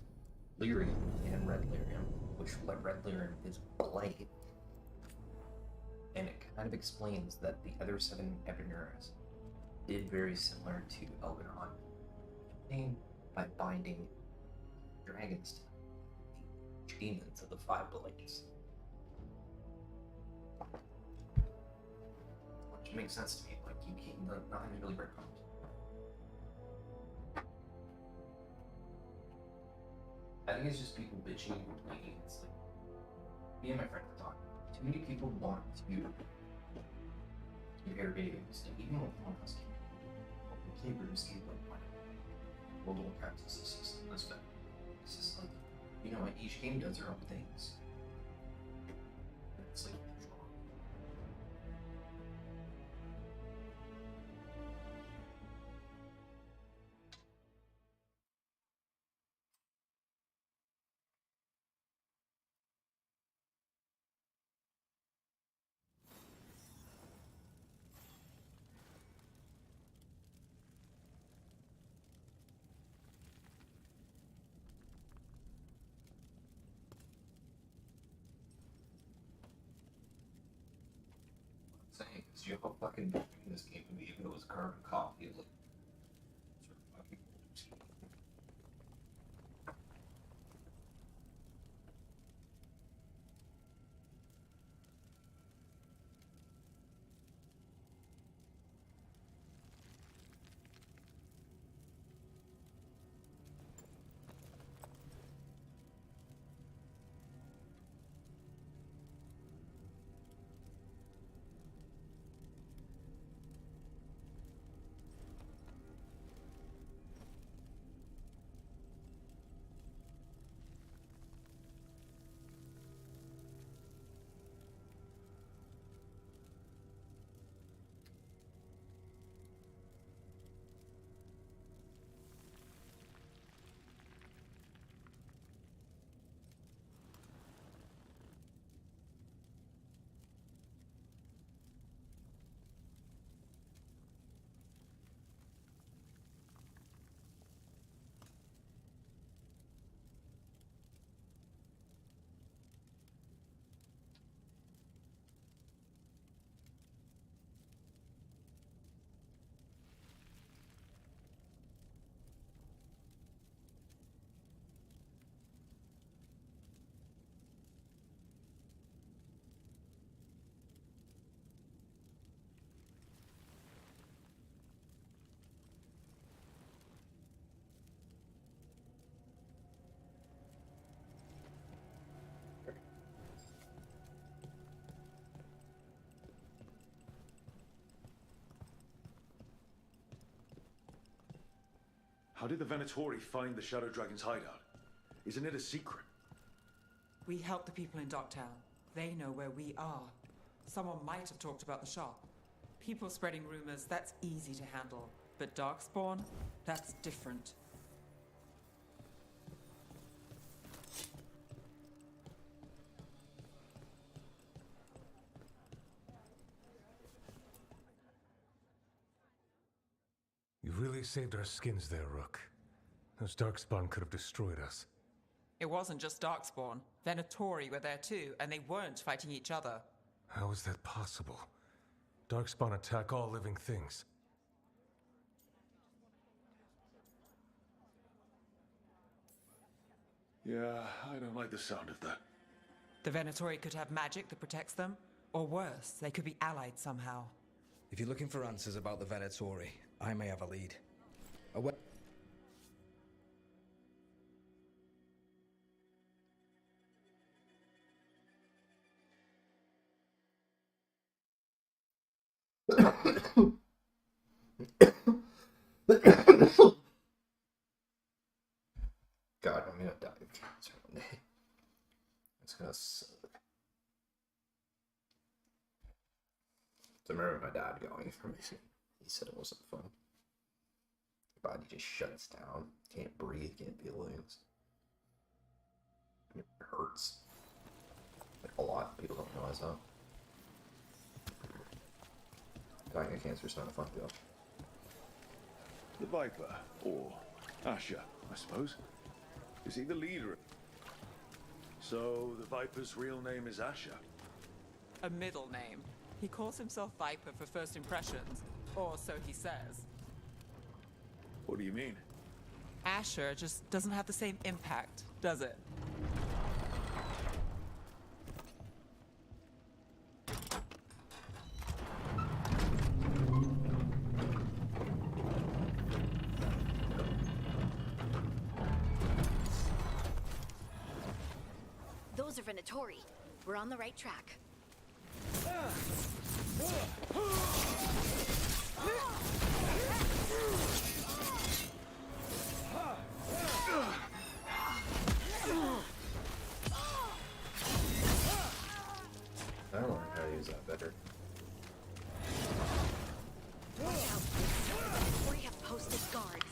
Lyrium and Red Lyrium, which Red Lyrium is blade. And it kind of explains that the other 7 Eboners did very similar to Elvenron, by binding dragons to the demons of the 5 blades. Which makes sense to me. Like, you can't, nothing really retconned. I think it's just people bitching and complaining. It's like, me and my friend were talking. Too many people want to compare video games, and even with one of us game, we play RuneScape like one global accounts system. It's just like, you know, each game does their own things. It's like, saying, because you have a fucking book in this game would be if it was carbon copy of, like, sort of fucking How did the Venatori find the Shadow Dragon's hideout? Isn't it a secret? We help the people in Docktown. They know where we are. Someone might have talked about the shop. People spreading rumors, that's easy to handle. But Darkspawn, that's different. You really saved our skins there, Rook. Those Darkspawn could have destroyed us. It wasn't just Darkspawn. Venatori were there too, and they weren't fighting each other. How is that possible? Darkspawn attack all living things. Yeah, I don't like the sound of that. The Venatori could have magic that protects them, or worse, they could be allied somehow. If you're looking for answers about the Venatori, I may have a lead. God, I'm gonna die of cancer one day. It's gonna suck. So I remember my dad going for me. He said it wasn't fun. Your body just shuts down. Can't breathe, can't feel things. It hurts. Like a lot. People don't realize that. Dying of cancer is not a fun deal. The Viper, or Asher, I suppose. Is he the leader? So the Viper's real name is Asher? A middle name. He calls himself Viper for first impressions, or so he says. What do you mean? Asher just doesn't have the same impact, does it? Those are Venatori. We're on the right track. I learned how to use that better. Watch out. We have posted guards.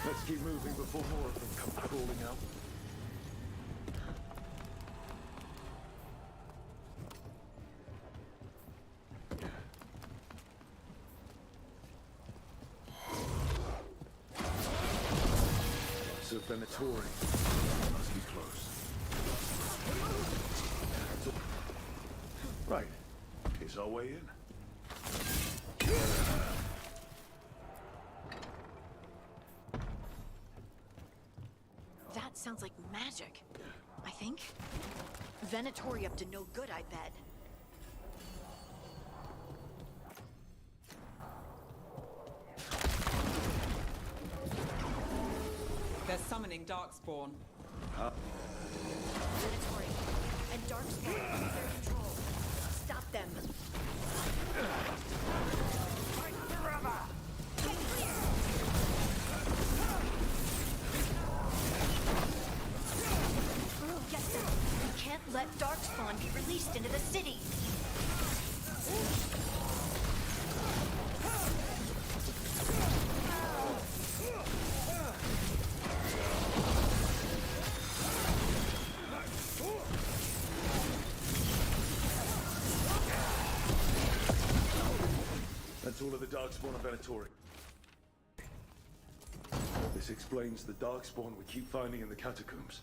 Let's keep moving before more of them come crawling out. So Venatori must be close. Right. Here's our way in. That sounds like magic, I think. Venatori up to no good, I bet. They're summoning Darkspawn. Venatori and Darkspawn are under their control. Stop them. Get them. We can't let Darkspawn be released into the city. That's all of the Darkspawn of Venatori. This explains the Darkspawn we keep finding in the catacombs.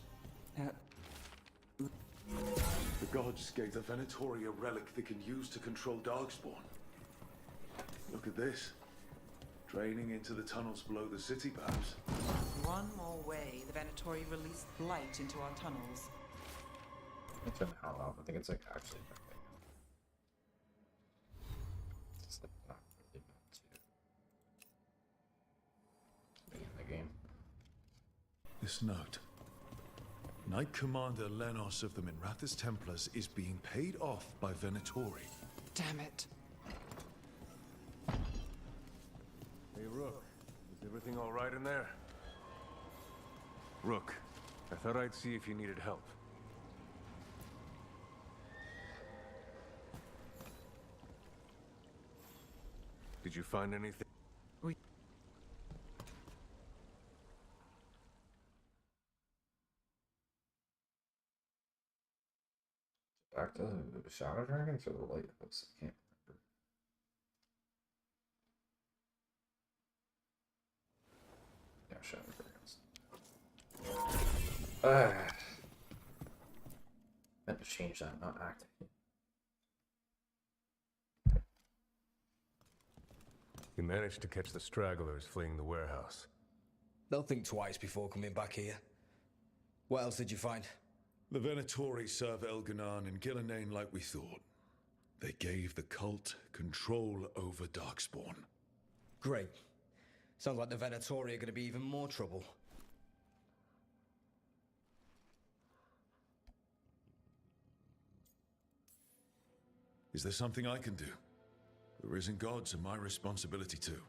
The gods gave the Venatori a relic they can use to control Darkspawn. Look at this. Draining into the tunnels below the city, perhaps. One more way, the Venatori released blight into our tunnels. It's an how I think it's like actually it's like not really meant to be in the game. This note. Knight Commander Lenos of the Minrathous Templars is being paid off by Venatori. Damn it. Hey, Rook. Is everything all right in there? Rook, I thought I'd see if you needed help. Did you find anything? Back to the Shadow Dragons or the Lighthouse? I can't remember. Yeah, Shadow Dragons. Meant to change that, not active. You managed to catch the stragglers fleeing the warehouse. They'll think twice before coming back here. What else did you find? The Venatori serve Elganan and Gillenane like we thought. They gave the cult control over Darkspawn. Great. Sounds like the Venatori are going to be even more trouble. Is there something I can do? The Risen Gods are my responsibility too.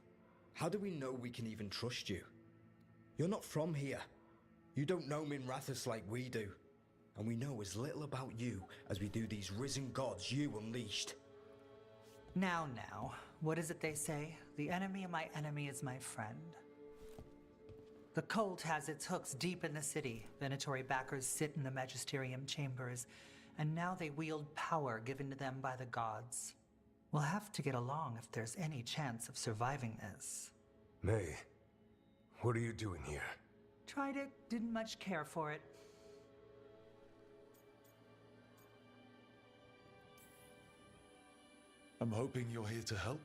How do we know we can even trust you? You're not from here. You don't know Minrathous like we do. And we know as little about you as we do these Risen Gods you unleashed. Now, what is it they say? The enemy of my enemy is my friend. The cult has its hooks deep in the city. Venatori backers sit in the Magisterium chambers, and now they wield power given to them by the gods. We'll have to get along if there's any chance of surviving this. May, what are you doing here? Tried it, didn't much care for it. I'm hoping you're here to help,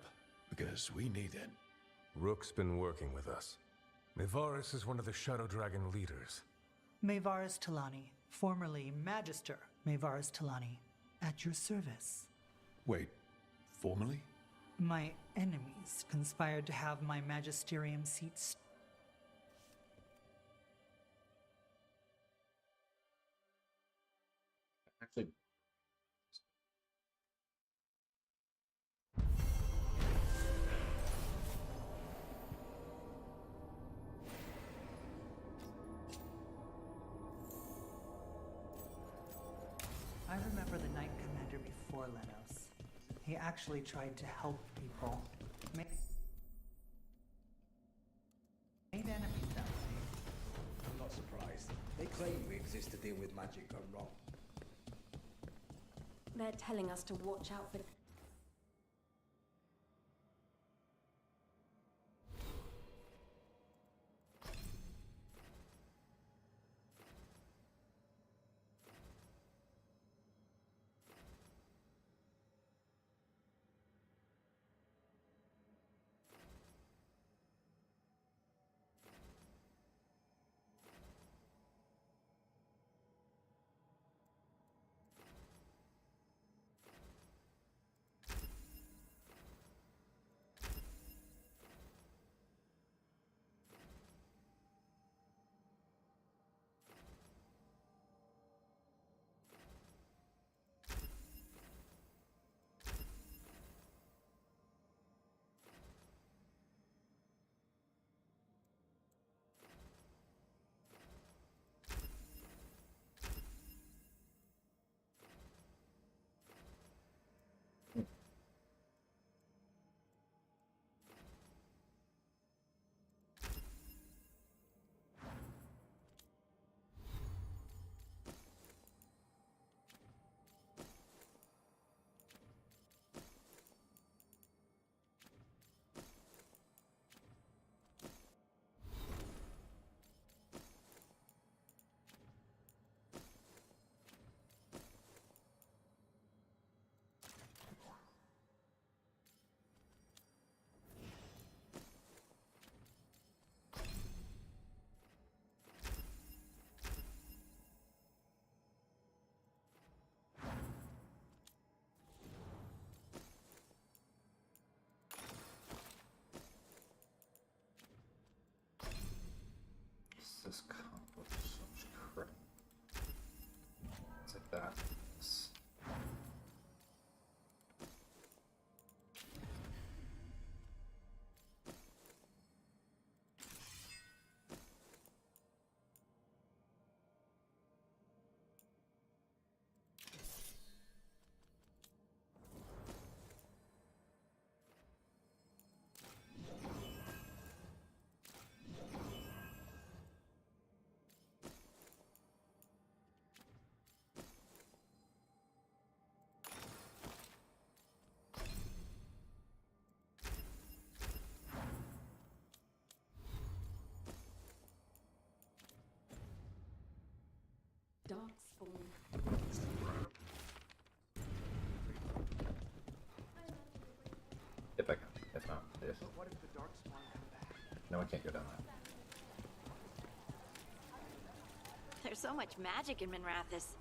because we need it. Rook's been working with us. Mevaris is one of the Shadow Dragon leaders. Mevaris Talani, formerly Magister Mevaris Talani, at your service. Wait, formally? My enemies conspired to have my magisterium seats. Actually, I remember the Knight Commander before Lenos. He actually tried to help people. Made enemies that way. I'm not surprised. They claim we exist to deal with magic gone wrong. They're telling us to watch out for the... this comp with so much crap. It's like that. Darkspawn. If I can. If not, if. What if the Darkspawn come back? No, I can't go down that. There's so much magic in Minrathous.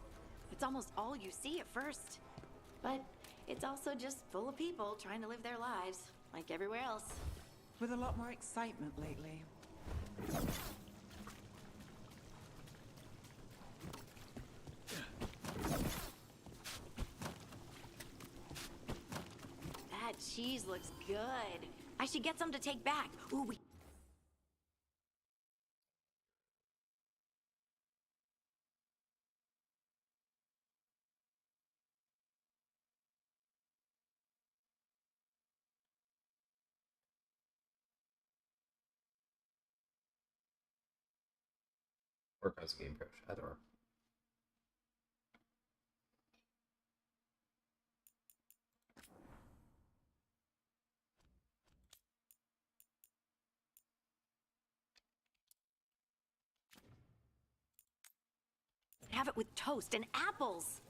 It's almost all you see at first. But it's also just full of people trying to live their lives, like everywhere else. With a lot more excitement lately. That cheese looks good. I should get some to take back. Ooh, we... Or as a game coach, either or. Have it with toast and apples.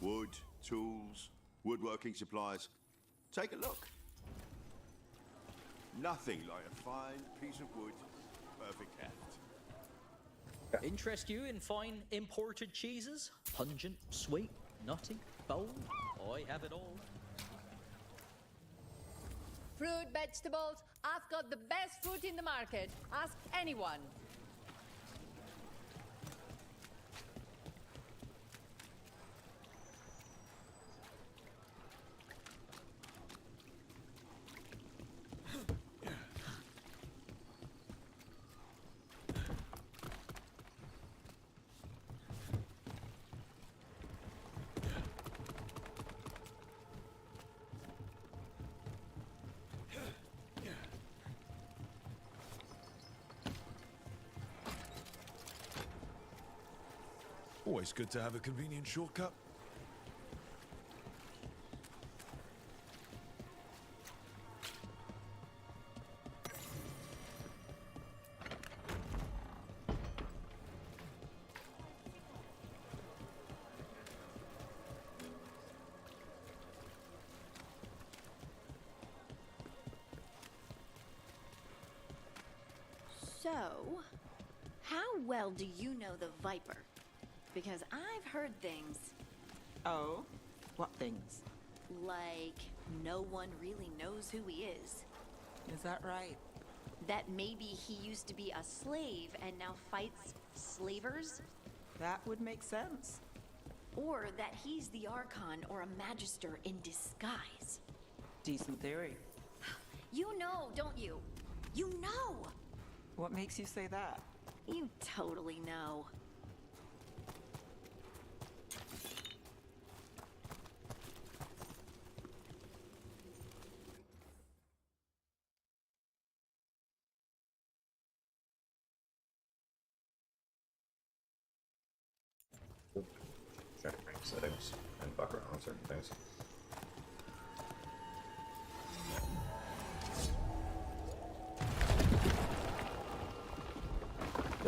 Wood, tools, woodworking supplies. Take a look. Nothing like a fine piece of wood, perfect heft. Interest you in fine imported cheeses? Pungent, sweet, nutty, bold? I have it all. Fruit, vegetables, I've got the best fruit in the market. Ask anyone. Always good to have a convenient shortcut. So, how well do you know the Viper? Because I've heard things. Oh? What things? Like, no one really knows who he is. Is that right? That maybe he used to be a slave and now fights slavers? That would make sense. Or that he's the Archon or a Magister in disguise. Decent theory. You know, don't you? You know! What makes you say that? You totally know. Check rank settings and fuck around with certain things.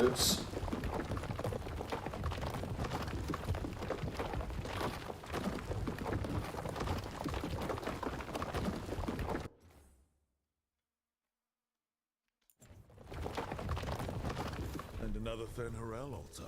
Oops. And another Fen'Harel altar.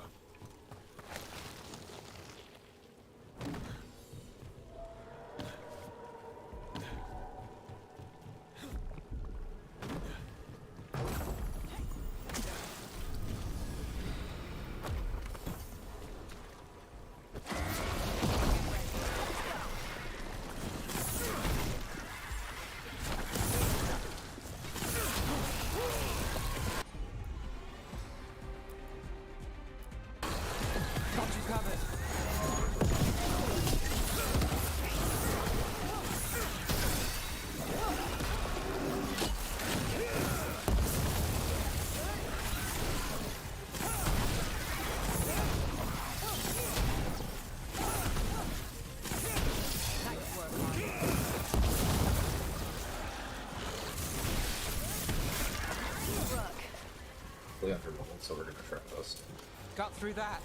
so we're gonna try this. Got through that.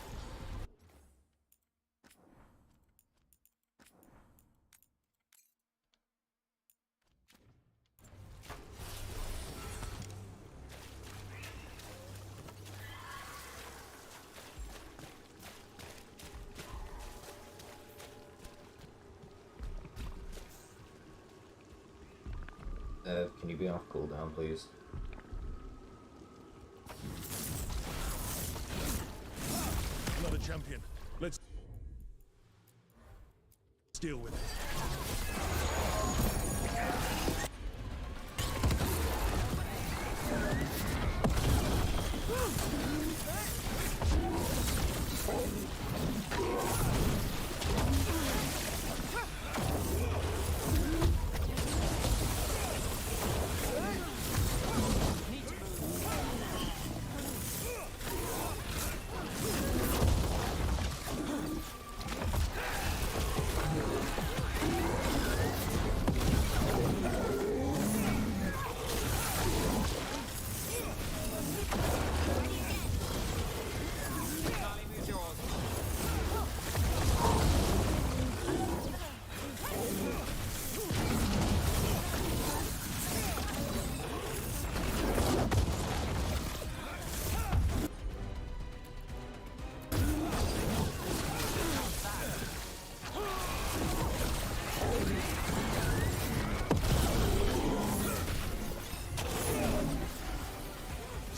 Can you be off cooldown, please? Another champion. Let's deal with it.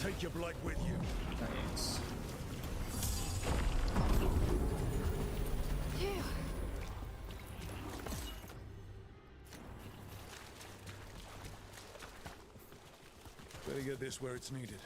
Take your blight with you. Thanks. Better get this where it's needed.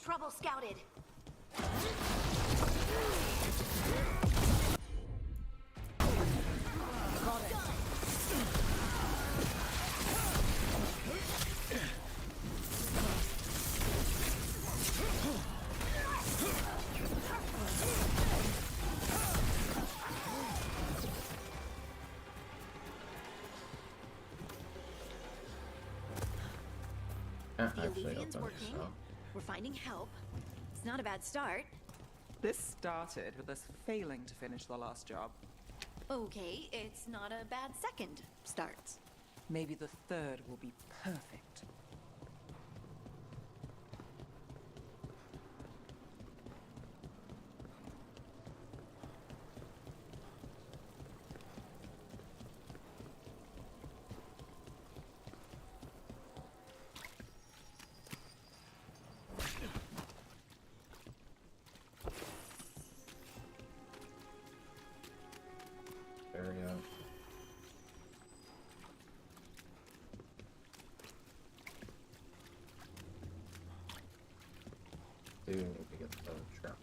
Trouble scouted. The illusion's working. We're finding help. It's not a bad start. This started with us failing to finish the last job. Okay, it's not a bad second start. Maybe the third will be perfect. Area. Do need to get the trap.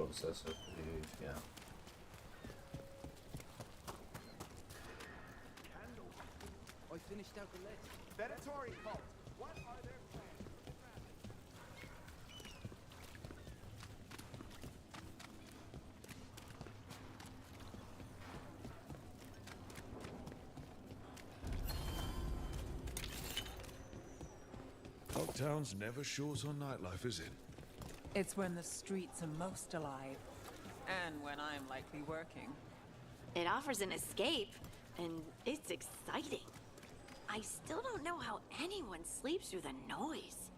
process, I believe, yeah. I finished out the list. Venatori cult. What are their plans? Town's never short on nightlife, is it? It's when the streets are most alive. And when I'm likely working. It offers an escape, and it's exciting. I still don't know how anyone sleeps through the noise.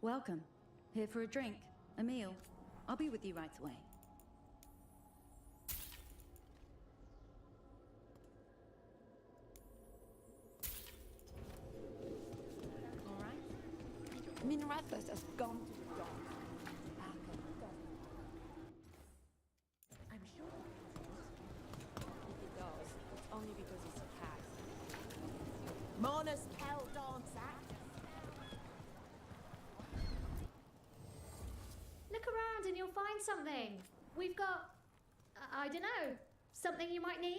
Welcome. Here for a drink, a meal. I'll be with you right away. All right. Minrathus has gone to the dogs. I'm sure if it does, it's only because it's a cat. Mona's Kel Dawn Sack. Look around and you'll find something. We've got, I don't know, something you might need?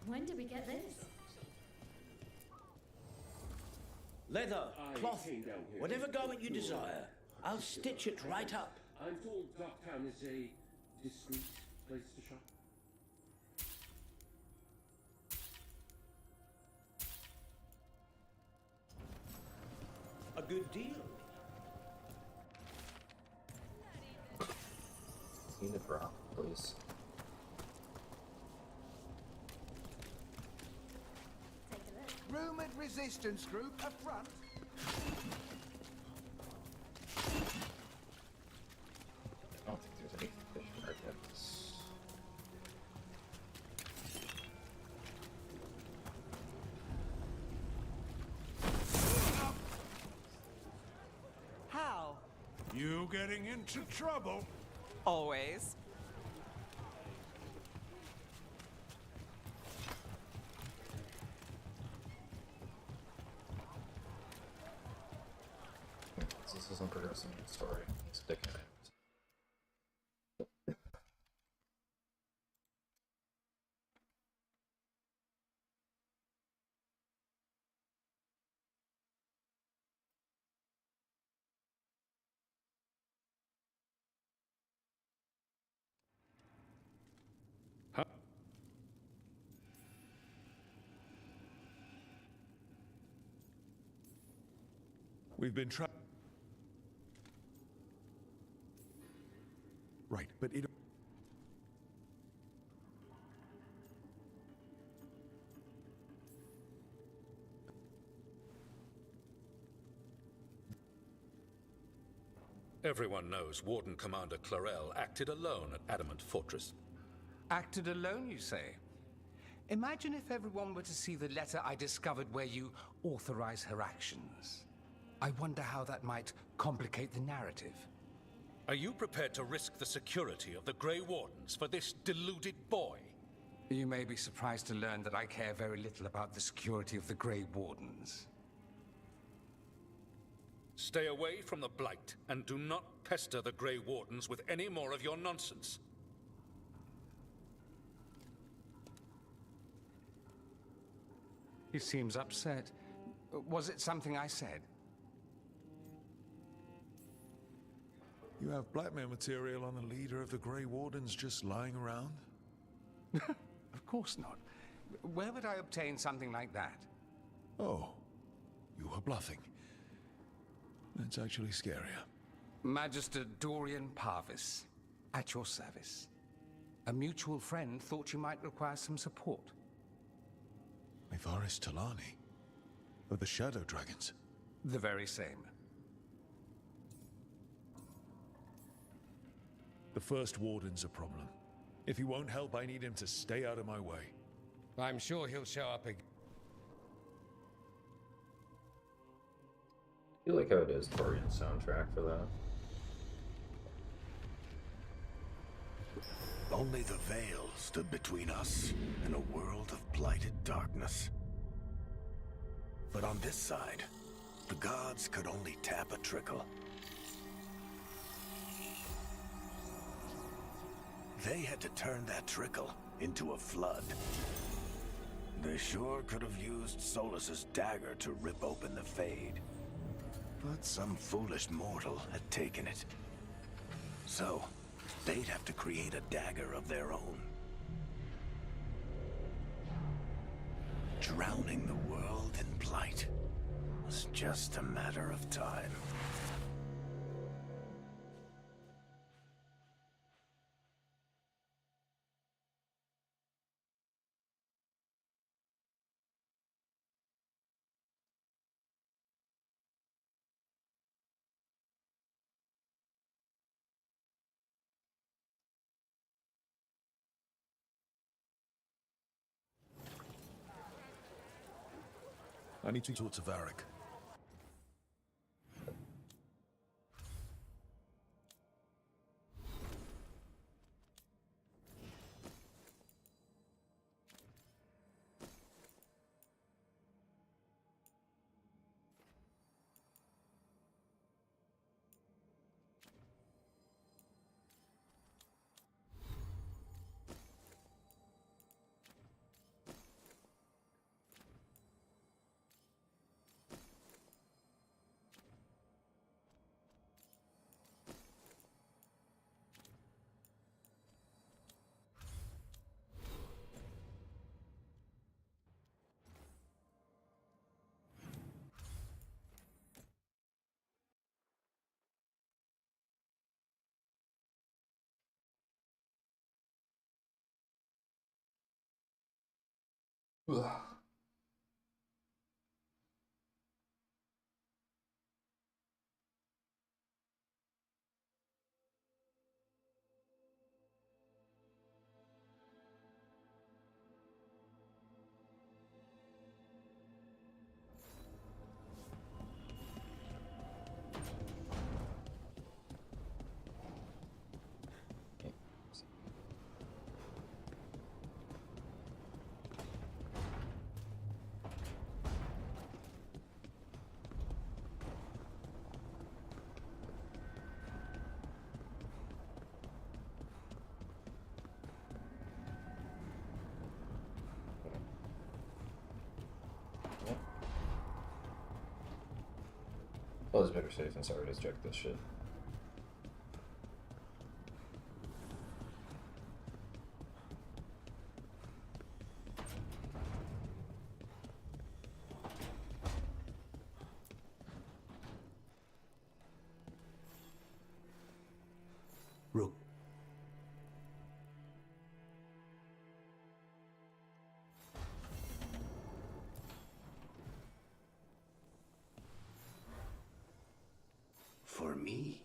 When did we get this? Leather, cloth, whatever garment you desire. I'll stitch it right up. I'm told Docktown is a discreet place to shop. A good deal. See the brown, please. Rumored resistance group up front. I don't think there's any fish markets. How? You getting into trouble? Always. This isn't progressing in the story. It's sticking it. We've been trying. Right, but it. Everyone knows Warden Commander Clarel acted alone at Adamant Fortress. Acted alone, you say? Imagine if everyone were to see the letter I discovered where you authorize her actions. I wonder how that might complicate the narrative. Are you prepared to risk the security of the Grey Wardens for this deluded boy? You may be surprised to learn that I care very little about the security of the Grey Wardens. Stay away from the Blight, and do not pester the Grey Wardens with any more of your nonsense. He seems upset. Was it something I said? You have blackmail material on the leader of the Grey Wardens just lying around? Of course not. Where would I obtain something like that? Oh, you were bluffing. That's actually scarier. Magister Dorian Parvis, at your service. A mutual friend thought you might require some support. Ivaris Talani? Of the Shadow Dragons? The very same. The First Warden's a problem. If he won't help, I need him to stay out of my way. I'm sure he'll show up again. I feel like how it is Torian's soundtrack for that. Only the veil stood between us and a world of blighted darkness. But on this side, the gods could only tap a trickle. They had to turn that trickle into a flood. They sure could have used Solus's dagger to rip open the Fade. But some foolish mortal had taken it. So, they'd have to create a dagger of their own. Drowning the world in blight was just a matter of time. I need to talk to Varric. Ugh. Well, it's better safe than sorry to check this shit. Rook. For me?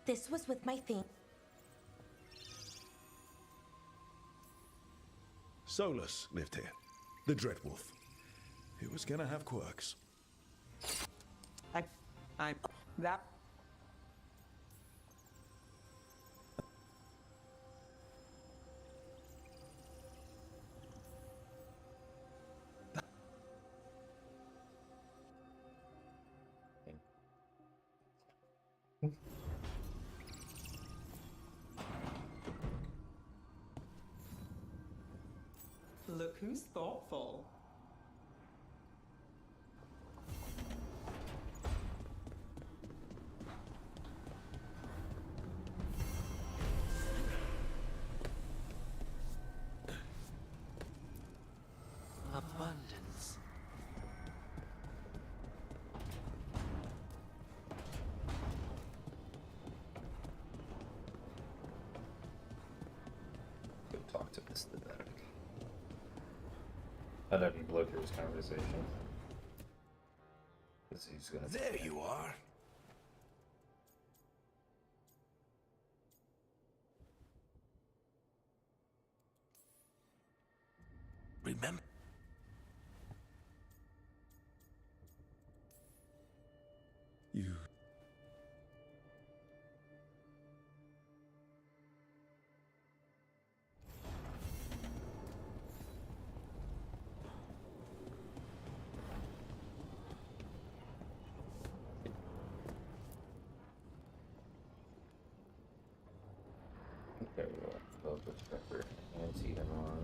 This was with my thing. Solus lived here. The Dreadwolf. He was gonna have quirks. That. Look who's thoughtful. to the back. I don't need blood through his conversation. Because he's gonna. There you are. Remember. You. Okay, well, let's pepper and see them on.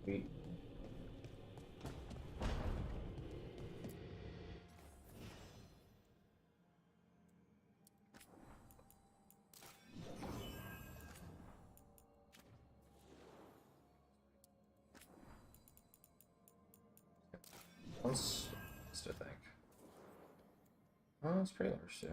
Sweet. Once, I think. Oh, it's pretty large too.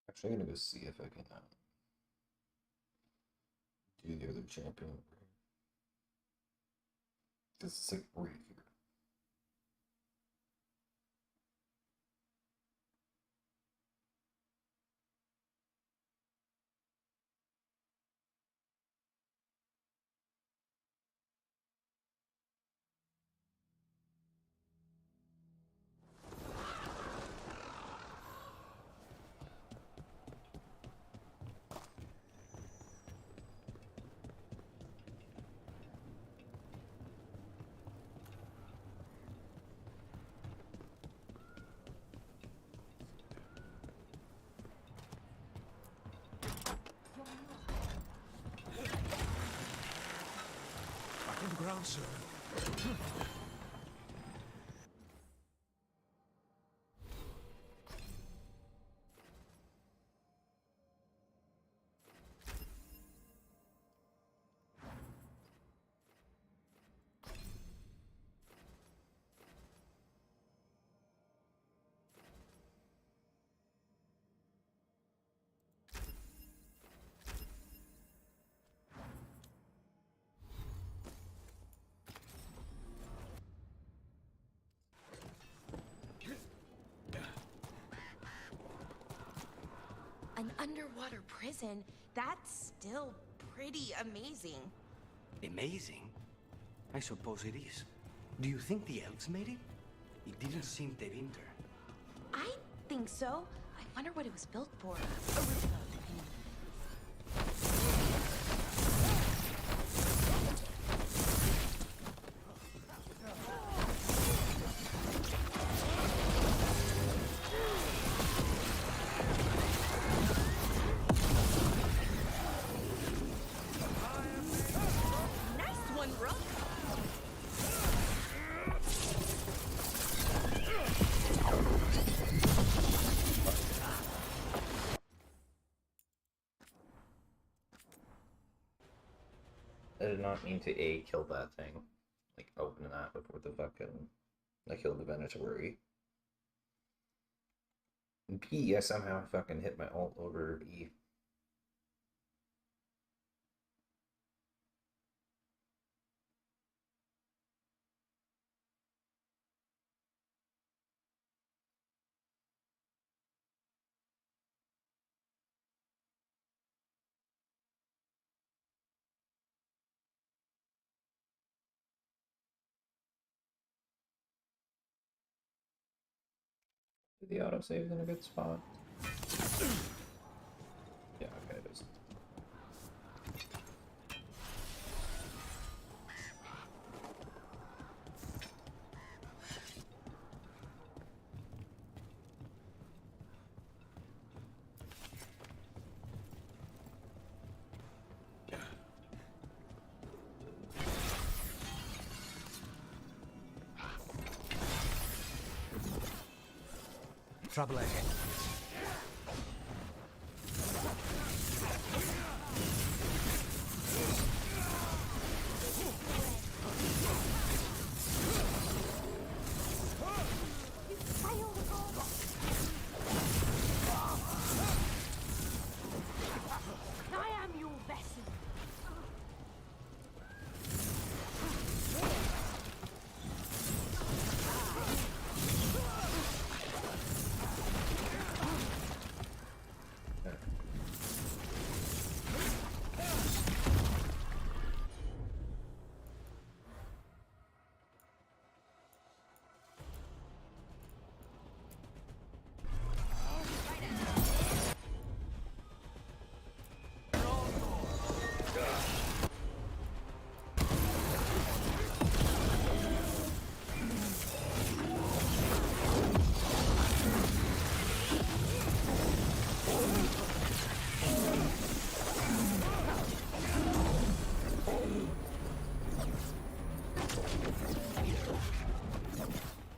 Actually, I'm gonna go see if I can do the other champion. This is like right here. Back on the ground, sir. underwater prison, that's still pretty amazing. Amazing? I suppose it is. Do you think the elves made it? It didn't seem to enter. I think so. I wonder what it was built for. Originally. Nice one, Rook. I did not mean to A, kill that thing. Like, open that before the fucking... I killed the Venatori. And B, I somehow fucking hit my alt over E. Did the autosave in a good spot? Yeah, okay, it is. Trouble ahead. I am your vessel.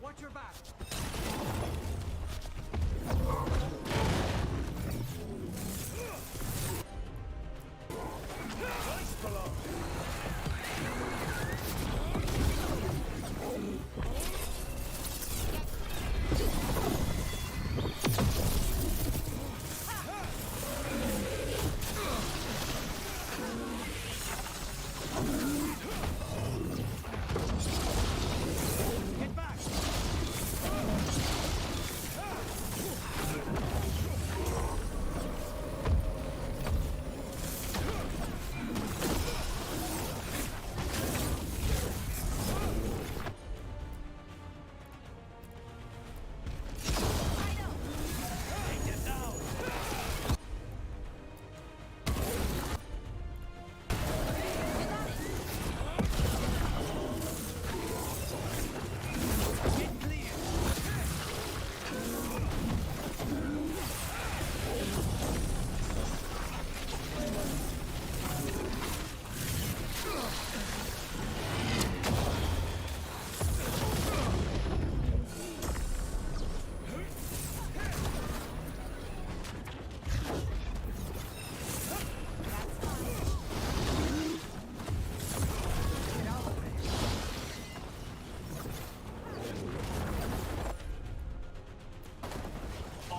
Watch your back. Nice below. Get back.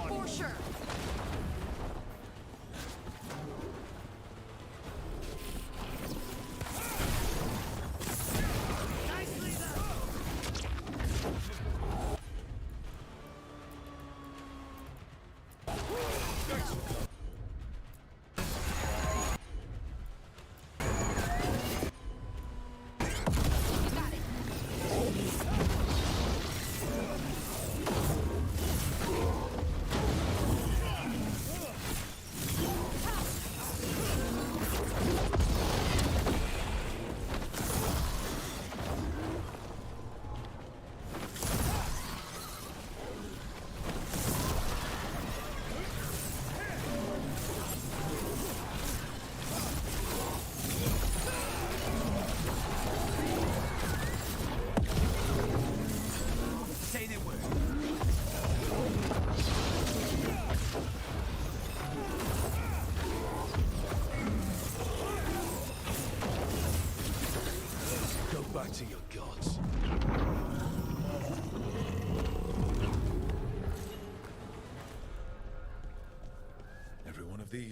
For sure.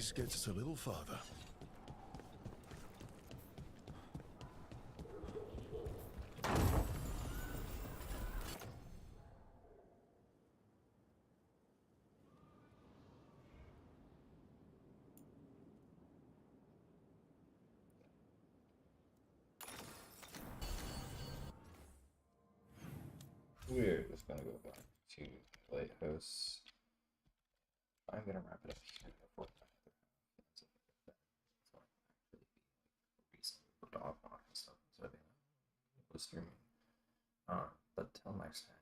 least gets us a little farther. We're just gonna go back to the lighthouse. I'm gonna wrap it up here before my other half. That's a reason for dog walk and stuff. So I think was streaming. But till next time.